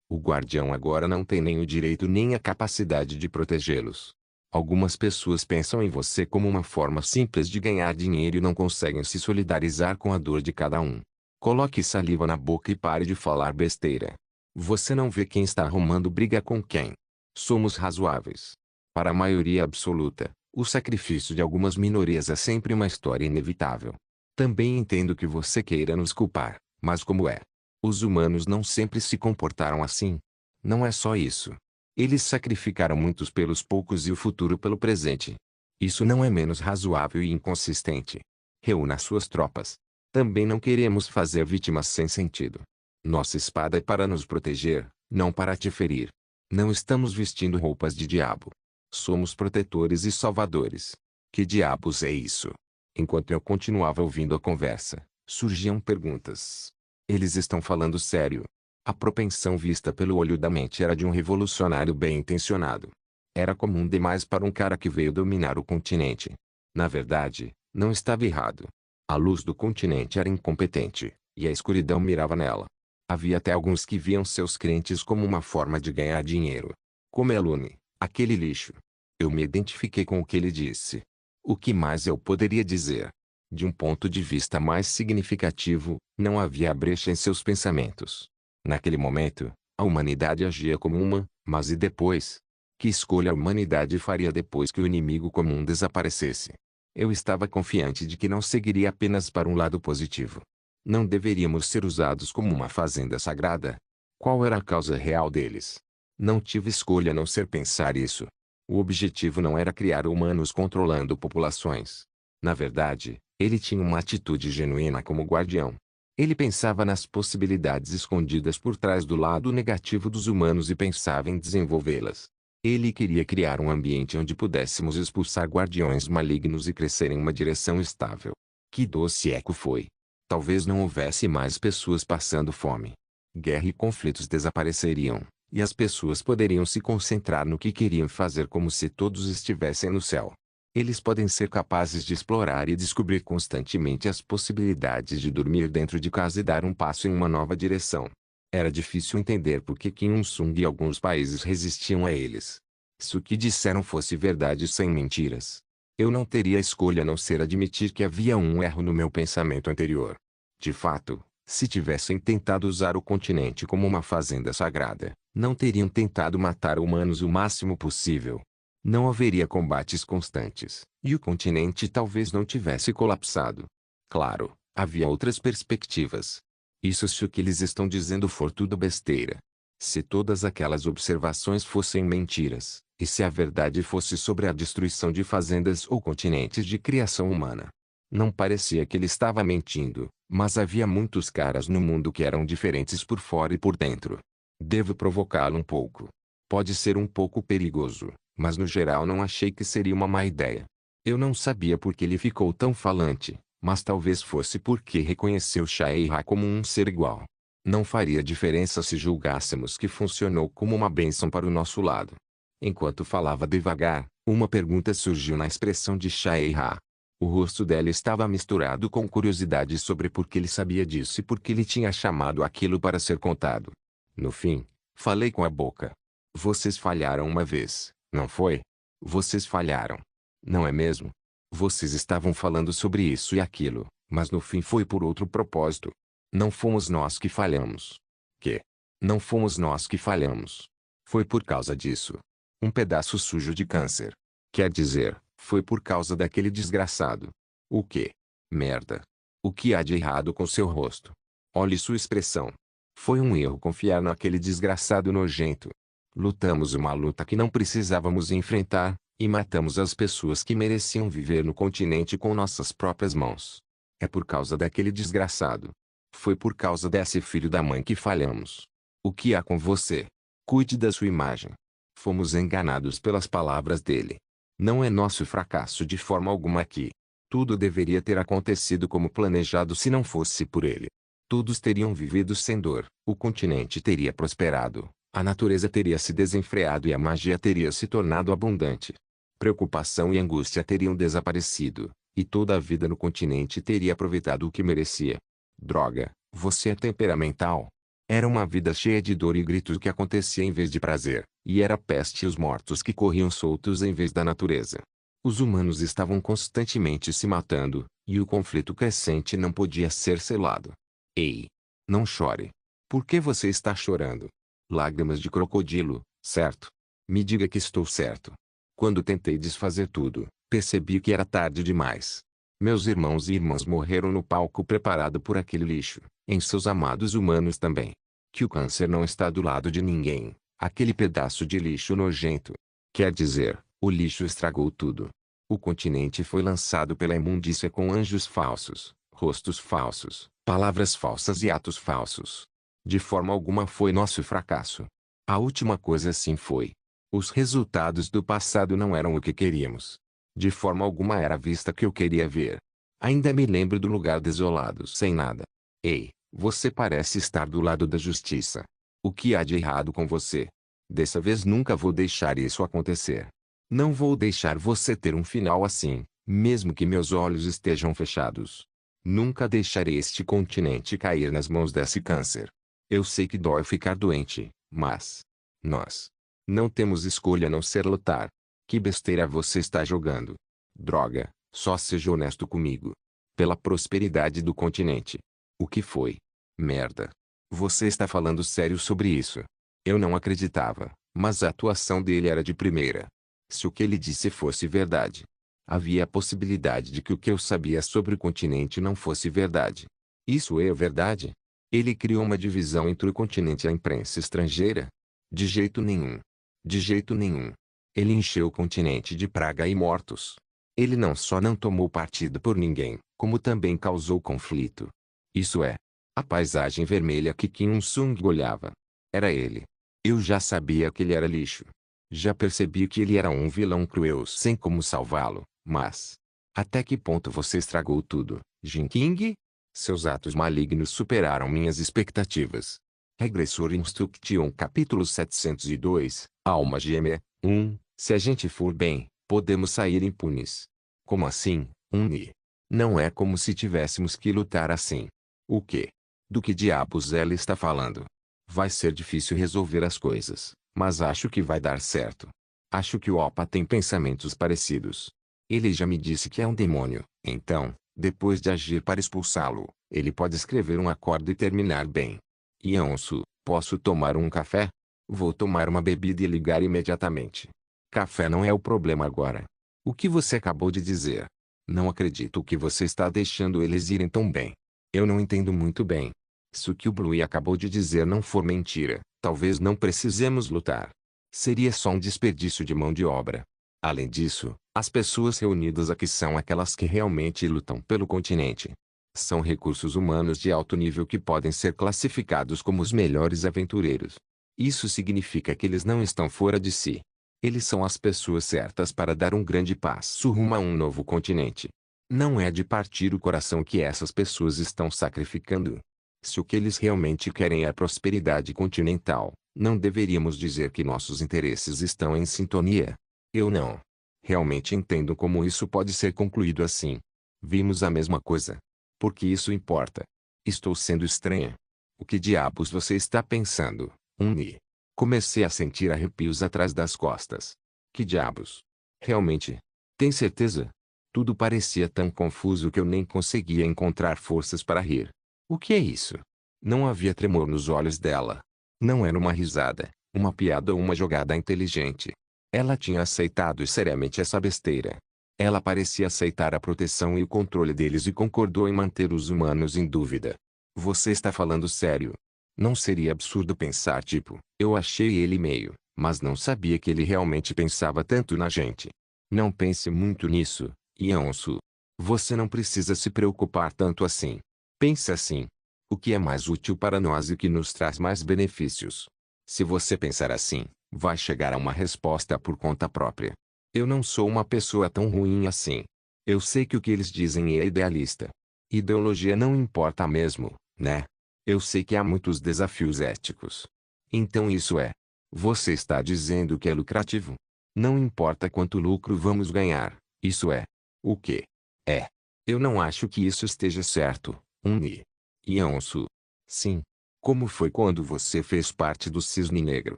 O guardião agora não tem nem o direito nem a capacidade de protegê-los. Algumas pessoas pensam em você como uma forma simples de ganhar dinheiro e não conseguem se solidarizar com a dor de cada um. Coloque saliva na boca e pare de falar besteira. Você não vê quem está arrumando briga com quem. Somos razoáveis. Para a maioria absoluta, o sacrifício de algumas minorias é sempre uma história inevitável. Também entendo que você queira nos culpar, mas como é? Os humanos não sempre se comportaram assim. Não é só isso. Eles sacrificaram muitos pelos poucos e o futuro pelo presente. Isso não é menos razoável e inconsistente. Reúna suas tropas. Também não queremos fazer vítimas sem sentido. Nossa espada é para nos proteger, não para te ferir. Não estamos vestindo roupas de diabo. Somos protetores e salvadores. Que diabos é isso? Enquanto eu continuava ouvindo a conversa, surgiam perguntas. Eles estão falando sério. A propensão vista pelo olho da mente era de um revolucionário bem-intencionado. Era comum demais para um cara que veio dominar o continente. Na verdade, não estava errado. A luz do continente era incompetente, e a escuridão mirava nela. Havia até alguns que viam seus crentes como uma forma de ganhar dinheiro. Como Elune, aquele lixo. Eu me identifiquei com o que ele disse. O que mais eu poderia dizer? De um ponto de vista mais significativo, não havia brecha em seus pensamentos. Naquele momento, A humanidade agia como uma, mas e depois? Que escolha a humanidade faria depois que o inimigo comum desaparecesse? Eu estava confiante de que não seguiria apenas para um lado positivo. Não deveríamos ser usados como uma fazenda sagrada. Qual era a causa real deles? Não tive escolha a não ser pensar isso. O objetivo não era criar humanos controlando populações. Na verdade, ele tinha uma atitude genuína como guardião. Ele pensava nas possibilidades escondidas por trás do lado negativo dos humanos e pensava em desenvolvê-las. Ele queria criar um ambiente onde pudéssemos expulsar guardiões malignos e crescer em uma direção estável. Que doce eco foi! Talvez não houvesse mais pessoas passando fome. Guerra e conflitos desapareceriam, e as pessoas poderiam se concentrar no que queriam fazer como se todos estivessem no céu. Eles podem ser capazes de explorar e descobrir constantemente as possibilidades de dormir dentro de casa e dar um passo em uma nova direção. Era difícil entender por que Kim Il-sung e alguns países resistiam a eles. Se o que disseram fosse verdade sem mentiras, eu não teria escolha a não ser admitir que havia um erro no meu pensamento anterior. De fato, se tivessem tentado usar o continente como uma fazenda sagrada, não teriam tentado matar humanos o máximo possível. Não haveria combates constantes, e o continente talvez não tivesse colapsado. Claro, havia outras perspectivas. Isso se o que eles estão dizendo for tudo besteira. Se todas aquelas observações fossem mentiras, e se a verdade fosse sobre a destruição de fazendas ou continentes de criação humana. Não parecia que ele estava mentindo, mas havia muitos caras no mundo que eram diferentes por fora e por dentro. Devo provocá-lo um pouco. Pode ser um pouco perigoso, mas no geral não achei que seria uma má ideia. Eu não sabia por que ele ficou tão falante, mas talvez fosse porque reconheceu Shai-Ra como um ser igual. Não faria diferença se julgássemos que funcionou como uma bênção para o nosso lado. Enquanto falava devagar, uma pergunta surgiu na expressão de Shai-Ra. O rosto dela estava misturado com curiosidade sobre por que ele sabia disso e por que ele tinha chamado aquilo para ser contado. No fim, falei com a boca. Vocês falharam uma vez, não foi? Vocês falharam. Não é mesmo? Vocês estavam falando sobre isso e aquilo, mas no fim foi por outro propósito. Não fomos nós que falhamos. Que? Não fomos nós que falhamos. Foi por causa disso. Um pedaço sujo de câncer. Quer dizer, foi por causa daquele desgraçado. O quê? Merda. O que há de errado com seu rosto? Olhe sua expressão. Foi um erro confiar naquele desgraçado nojento. Lutamos uma luta que não precisávamos enfrentar, e matamos as pessoas que mereciam viver no continente com nossas próprias mãos. É por causa daquele desgraçado. Foi por causa desse filho da mãe que falhamos. O que há com você? Cuide da sua imagem. Fomos enganados pelas palavras dele. Não é nosso fracasso de forma alguma aqui. Tudo deveria ter acontecido como planejado se não fosse por ele. Todos teriam vivido sem dor, o continente teria prosperado, a natureza teria se desenfreado e a magia teria se tornado abundante. Preocupação e angústia teriam desaparecido, e toda a vida no continente teria aproveitado o que merecia. Droga, você é temperamental. Era uma vida cheia de dor e gritos que acontecia em vez de prazer, e era a peste e os mortos que corriam soltos em vez da natureza. Os humanos estavam constantemente se matando, e o conflito crescente não podia ser selado. Ei! Não chore. Por que você está chorando? Lágrimas de crocodilo, certo? Me diga que estou certo. Quando tentei desfazer tudo, percebi que era tarde demais. Meus irmãos e irmãs morreram no palco preparado por aquele lixo, em seus amados humanos também. Que o câncer não está do lado de ninguém, aquele pedaço de lixo nojento. Quer dizer, o lixo estragou tudo. O continente foi lançado pela imundícia com anjos falsos, rostos falsos, palavras falsas e atos falsos. De forma alguma foi nosso fracasso. A última coisa assim foi. Os resultados do passado não eram o que queríamos. De forma alguma era a vista que eu queria ver. Ainda me lembro do lugar desolado sem nada. Ei, você parece estar do lado da justiça. O que há de errado com você? Dessa vez nunca vou deixar isso acontecer. Não vou deixar você ter um final assim, mesmo que meus olhos estejam fechados. Nunca deixarei este continente cair nas mãos desse câncer. Eu sei que dói ficar doente, mas nós não temos escolha a não ser lutar. Que besteira você está jogando? Droga, só seja honesto comigo. Pela prosperidade do continente. O que foi? Merda. Você está falando sério sobre isso? Eu não acreditava, mas a atuação dele era de primeira. Se o que ele disse fosse verdade, havia a possibilidade de que o que eu sabia sobre o continente não fosse verdade. Isso é verdade? Ele criou uma divisão entre o continente e a imprensa estrangeira? De jeito nenhum. De jeito nenhum. Ele encheu o continente de praga e mortos. Ele não só não tomou partido por ninguém, como também causou conflito. Isso é, a paisagem vermelha que Kim Il-sung olhava. Era ele. Eu já sabia que ele era lixo. Já percebi que ele era um vilão cruel sem como salvá-lo, mas... Até que ponto você estragou tudo, Jin King? Seus atos malignos superaram minhas expectativas. Regressor Instruction capítulo 702, Alma Gêmea, 1. Se a gente for bem, podemos sair impunes. Como assim, Uni? Não é como se tivéssemos que lutar assim. O quê? Do que diabos ela está falando? Vai ser difícil resolver as coisas, mas acho que vai dar certo. Acho que o Opa tem pensamentos parecidos. Ele já me disse que é um demônio, então, depois de agir para expulsá-lo, ele pode escrever um acordo e terminar bem. Yeonsu, posso tomar um café? Vou tomar uma bebida e ligar imediatamente. Café não é o problema agora. O que você acabou de dizer? Não acredito que você está deixando eles irem tão bem. Eu não entendo muito bem. Se o que o Blue acabou de dizer não for mentira, talvez não precisemos lutar. Seria só um desperdício de mão de obra. Além disso, as pessoas reunidas aqui são aquelas que realmente lutam pelo continente. São recursos humanos de alto nível que podem ser classificados como os melhores aventureiros. Isso significa que eles não estão fora de si. Eles são as pessoas certas para dar um grande passo rumo a um novo continente. Não é de partir o coração que essas pessoas estão sacrificando. Se o que eles realmente querem é a prosperidade continental, não deveríamos dizer que nossos interesses estão em sintonia. Eu não realmente entendo como isso pode ser concluído assim. Vimos a mesma coisa. Por que isso importa? Estou sendo estranha. O que diabos você está pensando, Uni? Comecei a sentir arrepios atrás das costas. Que diabos? Realmente? Tem certeza? Tudo parecia tão confuso que eu nem conseguia encontrar forças para rir. O que é isso? Não havia tremor nos olhos dela. Não era uma risada, uma piada ou uma jogada inteligente. Ela tinha aceitado seriamente essa besteira. Ela parecia aceitar a proteção e o controle deles e concordou em manter os humanos em dúvida. Você está falando sério? Não seria absurdo pensar tipo, eu achei ele meio, mas não sabia que ele realmente pensava tanto na gente. Não pense muito nisso, Yeonsu. Você não precisa se preocupar tanto assim. Pense assim. O que é mais útil para nós e que nos traz mais benefícios? Se você pensar assim, vai chegar a uma resposta por conta própria. Eu não sou uma pessoa tão ruim assim. Eu sei que o que eles dizem é idealista. Ideologia não importa mesmo, né? Eu sei que há muitos desafios éticos. Então isso é. Você está dizendo que é lucrativo? Não importa quanto lucro vamos ganhar, isso é. O quê? É. Eu não acho que isso esteja certo, Uni. Yeonsu. Sim. Como foi quando você fez parte do Cisne Negro?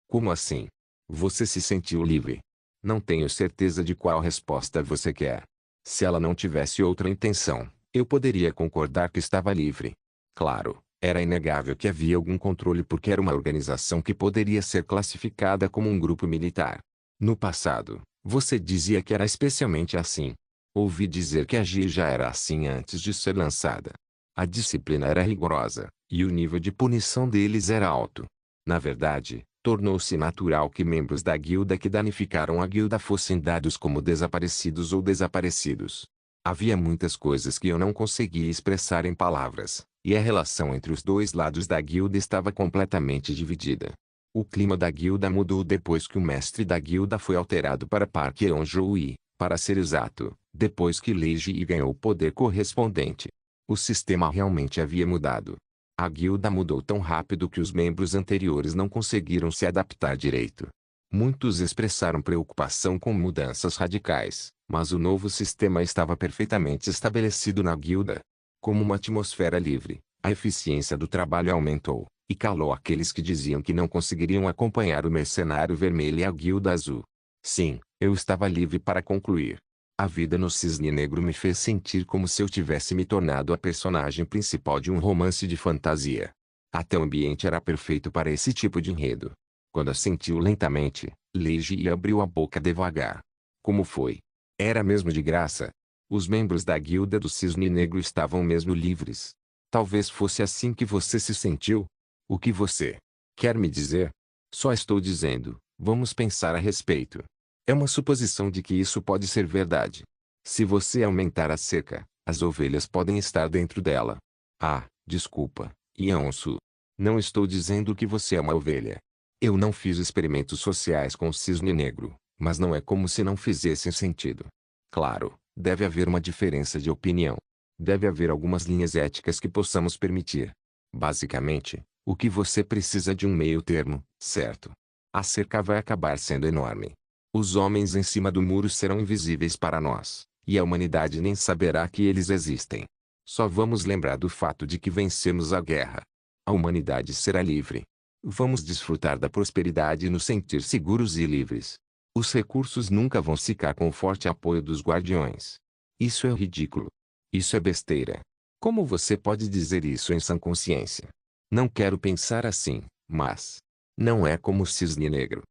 Como assim? Você se sentiu livre? Não tenho certeza de qual resposta você quer. Se ela não tivesse outra intenção, eu poderia concordar que estava livre. Claro, era inegável que havia algum controle porque era uma organização que poderia ser classificada como um grupo militar. No passado, você dizia que era especialmente assim. Ouvi dizer que a GI já era assim antes de ser lançada. A disciplina era rigorosa, e o nível de punição deles era alto. Na verdade, tornou-se natural que membros da guilda que danificaram a guilda fossem dados como desaparecidos ou desaparecidos. Havia muitas coisas que eu não conseguia expressar em palavras, e a relação entre os dois lados da guilda estava completamente dividida. O clima da guilda mudou depois que o mestre da guilda foi alterado para Park Yeon-joo e, para ser exato, depois que Lee Ji ganhou o poder correspondente. O sistema realmente havia mudado. A guilda mudou tão rápido que os membros anteriores não conseguiram se adaptar direito. Muitos expressaram preocupação com mudanças radicais, mas o novo sistema estava perfeitamente estabelecido na guilda. Como uma atmosfera livre, a eficiência do trabalho aumentou, e calou aqueles que diziam que não conseguiriam acompanhar o mercenário vermelho e a guilda azul. Sim, eu estava livre para concluir. A vida no Cisne Negro me fez sentir como se eu tivesse me tornado a personagem principal de um romance de fantasia. Até o ambiente era perfeito para esse tipo de enredo. Quando assentiu lentamente, Leigi abriu a boca devagar. Como foi? Era mesmo de graça? Os membros da guilda do Cisne Negro estavam mesmo livres. Talvez fosse assim que você se sentiu? O que você quer me dizer? Só estou dizendo, vamos pensar a respeito. É uma suposição de que isso pode ser verdade. Se você aumentar a cerca, as ovelhas podem estar dentro dela. Ah, desculpa, Yonsu. Não estou dizendo que você é uma ovelha. Eu não fiz experimentos sociais com o cisne negro, mas não é como se não fizessem sentido. Claro, deve haver uma diferença de opinião. Deve haver algumas linhas éticas que possamos permitir. Basicamente, o que você precisa de um meio termo, certo? A cerca vai acabar sendo enorme. Os homens em cima do muro serão invisíveis para nós, e a humanidade nem saberá que eles existem. Só vamos lembrar do fato de que vencemos a guerra. A humanidade será livre. Vamos desfrutar da prosperidade e nos sentir seguros e livres. Os recursos nunca vão ficar com o forte apoio dos guardiões. Isso é ridículo. Isso é besteira. Como você pode dizer isso em sã consciência? Não quero pensar assim, mas não é como o cisne negro.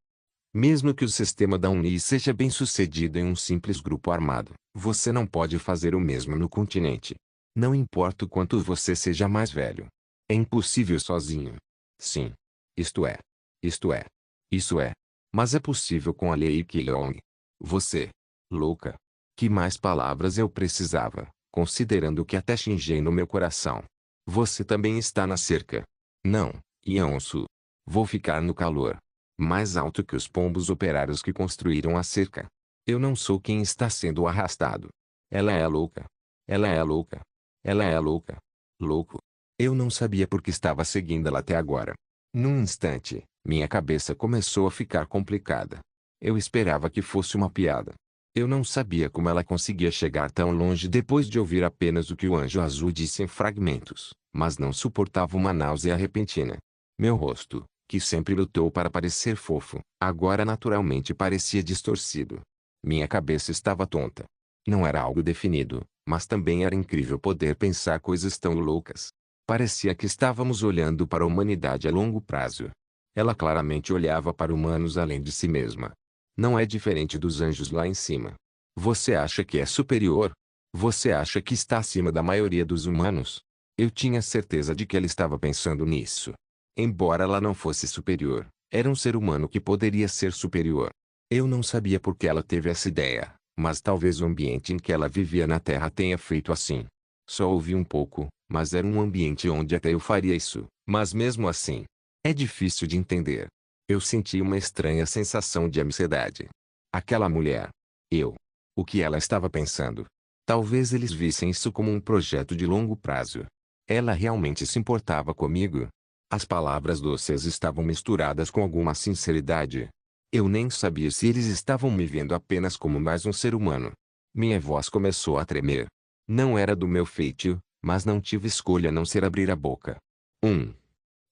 Mesmo que o sistema da Uni seja bem sucedido em um simples grupo armado, você não pode fazer o mesmo no continente. Não importa o quanto você seja mais velho. É impossível sozinho. Sim. Isto é. Isto é. Isso é. Mas é possível com a Lei Keelong. Você. Louca. Que mais palavras eu precisava, considerando que até xingei no meu coração. Você também está na cerca. Não, Yonsu. Vou ficar no calor. Mais alto que os pombos operários que construíram a cerca. Eu não sou quem está sendo arrastado. Ela é louca. Ela é louca. Ela é louca. Louco. Eu não sabia por que estava seguindo-la até agora. Num instante, minha cabeça começou a ficar complicada. Eu esperava que fosse uma piada. Eu não sabia como ela conseguia chegar tão longe depois de ouvir apenas o que o anjo azul disse em fragmentos, mas não suportava uma náusea repentina. Meu rosto, que sempre lutou para parecer fofo, agora naturalmente parecia distorcido. Minha cabeça estava tonta. Não era algo definido, mas também era incrível poder pensar coisas tão loucas. Parecia que estávamos olhando para a humanidade a longo prazo. Ela claramente olhava para humanos além de si mesma. Não é diferente dos anjos lá em cima. Você acha que é superior? Você acha que está acima da maioria dos humanos? Eu tinha certeza de que ela estava pensando nisso. Embora ela não fosse superior, era um ser humano que poderia ser superior. Eu não sabia por que ela teve essa ideia, mas talvez o ambiente em que ela vivia na Terra tenha feito assim. Só ouvi um pouco, mas era um ambiente onde até eu faria isso, mas mesmo assim, é difícil de entender. Eu senti uma estranha sensação de ansiedade. Aquela mulher. Eu. O que ela estava pensando? Talvez eles vissem isso como um projeto de longo prazo. Ela realmente se importava comigo? As palavras doces estavam misturadas com alguma sinceridade. Eu nem sabia se eles estavam me vendo apenas como mais um ser humano. Minha voz começou a tremer. Não era do meu feitio, mas não tive escolha a não ser abrir a boca.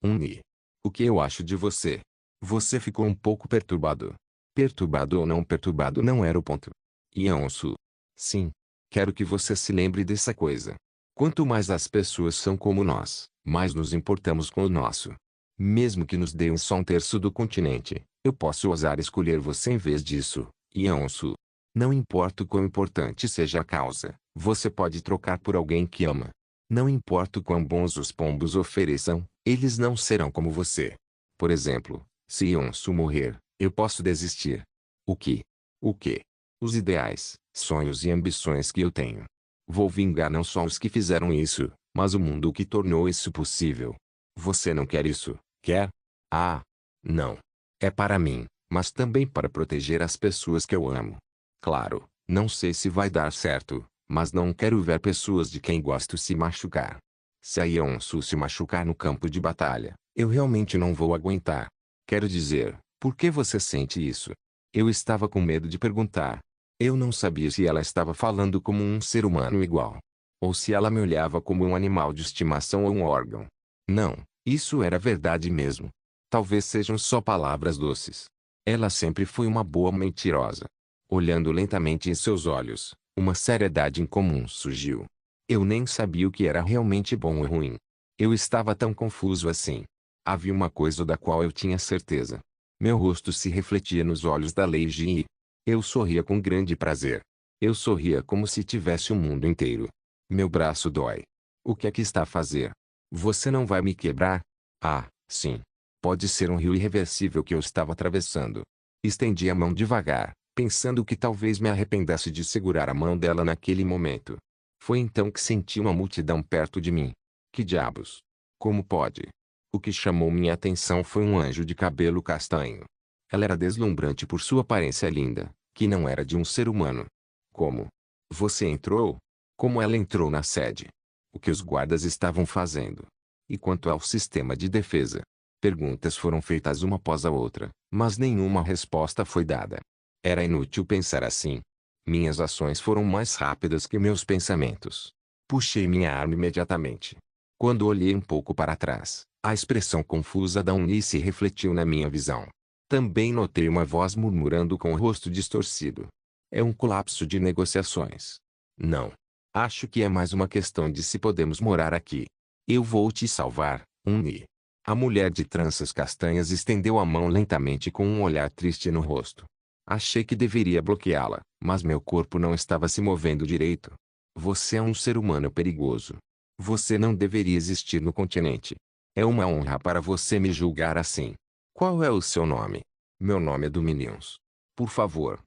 Ni. O que eu acho de você? Você ficou um pouco perturbado. Perturbado ou não perturbado não era o ponto. Yonsu. Sim. Quero que você se lembre dessa coisa. Quanto mais as pessoas são como nós, mais nos importamos com o nosso. Mesmo que nos deem só um terço do continente, eu posso ousar escolher você em vez disso, Yonsu. Não importa o quão importante seja a causa, você pode trocar por alguém que ama. Não importa o quão bons os pombos ofereçam, eles não serão como você. Por exemplo, se Yonsu morrer, eu posso desistir. O que? O que? Os ideais, sonhos e ambições que eu tenho. Vou vingar não só os que fizeram isso, mas o mundo que tornou isso possível. Você não quer isso, quer? Ah, não. É para mim, mas também para proteger as pessoas que eu amo. Claro, não sei se vai dar certo, mas não quero ver pessoas de quem gosto se machucar. Se a Yonsu se machucar no campo de batalha, eu realmente não vou aguentar. Quero dizer, por que você sente isso? Eu estava com medo de perguntar. Eu não sabia se ela estava falando como um ser humano igual. Ou se ela me olhava como um animal de estimação ou um órgão. Não, isso era verdade mesmo. Talvez sejam só palavras doces. Ela sempre foi uma boa mentirosa. Olhando lentamente em seus olhos, uma seriedade incomum surgiu. Eu nem sabia o que era realmente bom ou ruim. Eu estava tão confuso assim. Havia uma coisa da qual eu tinha certeza. Meu rosto se refletia nos olhos da Lei Ji. Eu sorria com grande prazer. Eu sorria como se tivesse o mundo inteiro. Meu braço dói. O que é que está a fazer? Você não vai me quebrar? Ah, sim. Pode ser um rio irreversível que eu estava atravessando. Estendi a mão devagar, pensando que talvez me arrependesse de segurar a mão dela naquele momento. Foi então que senti uma multidão perto de mim. Que diabos? Como pode? O que chamou minha atenção foi um anjo de cabelo castanho. Ela era deslumbrante por sua aparência linda, que não era de um ser humano. Como? Você entrou? Como ela entrou na sede? O que os guardas estavam fazendo? E quanto ao sistema de defesa? Perguntas foram feitas uma após a outra, mas nenhuma resposta foi dada. Era inútil pensar assim. Minhas ações foram mais rápidas que meus pensamentos. Puxei minha arma imediatamente. Quando olhei um pouco para trás, a expressão confusa da Uni se refletiu na minha visão. Também notei uma voz murmurando com o rosto distorcido. É um colapso de negociações. Não. Acho que é mais uma questão de se podemos morar aqui. Eu vou te salvar, Uni. A mulher de tranças castanhas estendeu a mão lentamente com um olhar triste no rosto. Achei que deveria bloqueá-la, mas meu corpo não estava se movendo direito. Você é um ser humano perigoso. Você não deveria existir no continente. É uma honra para você me julgar assim. Qual é o seu nome? Meu nome é Dominions. Por favor,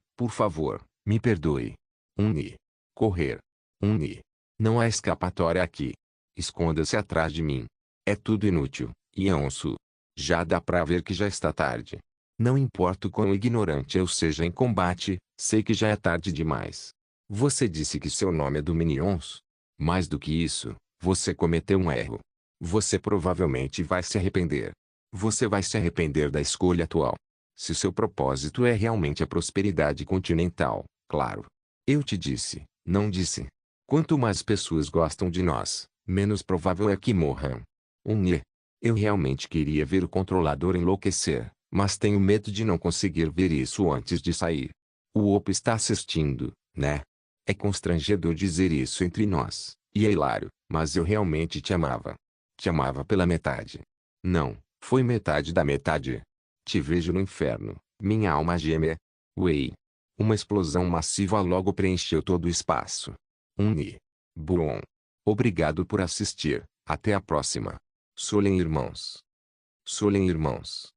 me perdoe. Uni. Correr. Uni. Não há escapatória aqui. Esconda-se atrás de mim. É tudo inútil, Yeonsu. Já dá pra ver que já está tarde. Não importa o quão ignorante eu seja em combate, sei que já é tarde demais. Você disse que seu nome é Dominions? Mais do que isso, você cometeu um erro. Você provavelmente vai se arrepender. Você vai se arrepender da escolha atual. Se seu propósito é realmente a prosperidade continental, claro. Eu te disse, não disse. Quanto mais pessoas gostam de nós, menos provável é que morram. Eu realmente queria ver o controlador enlouquecer, mas tenho medo de não conseguir ver isso antes de sair. O Opo está assistindo, né? É constrangedor dizer isso entre nós, e é hilário, mas eu realmente te amava. Te amava pela metade. Não, foi metade da metade. Te vejo no inferno, minha alma gêmea. Wei. Uma explosão massiva logo preencheu todo o espaço. Bom. Obrigado por assistir, até a próxima. Solen irmãos. Solen irmãos.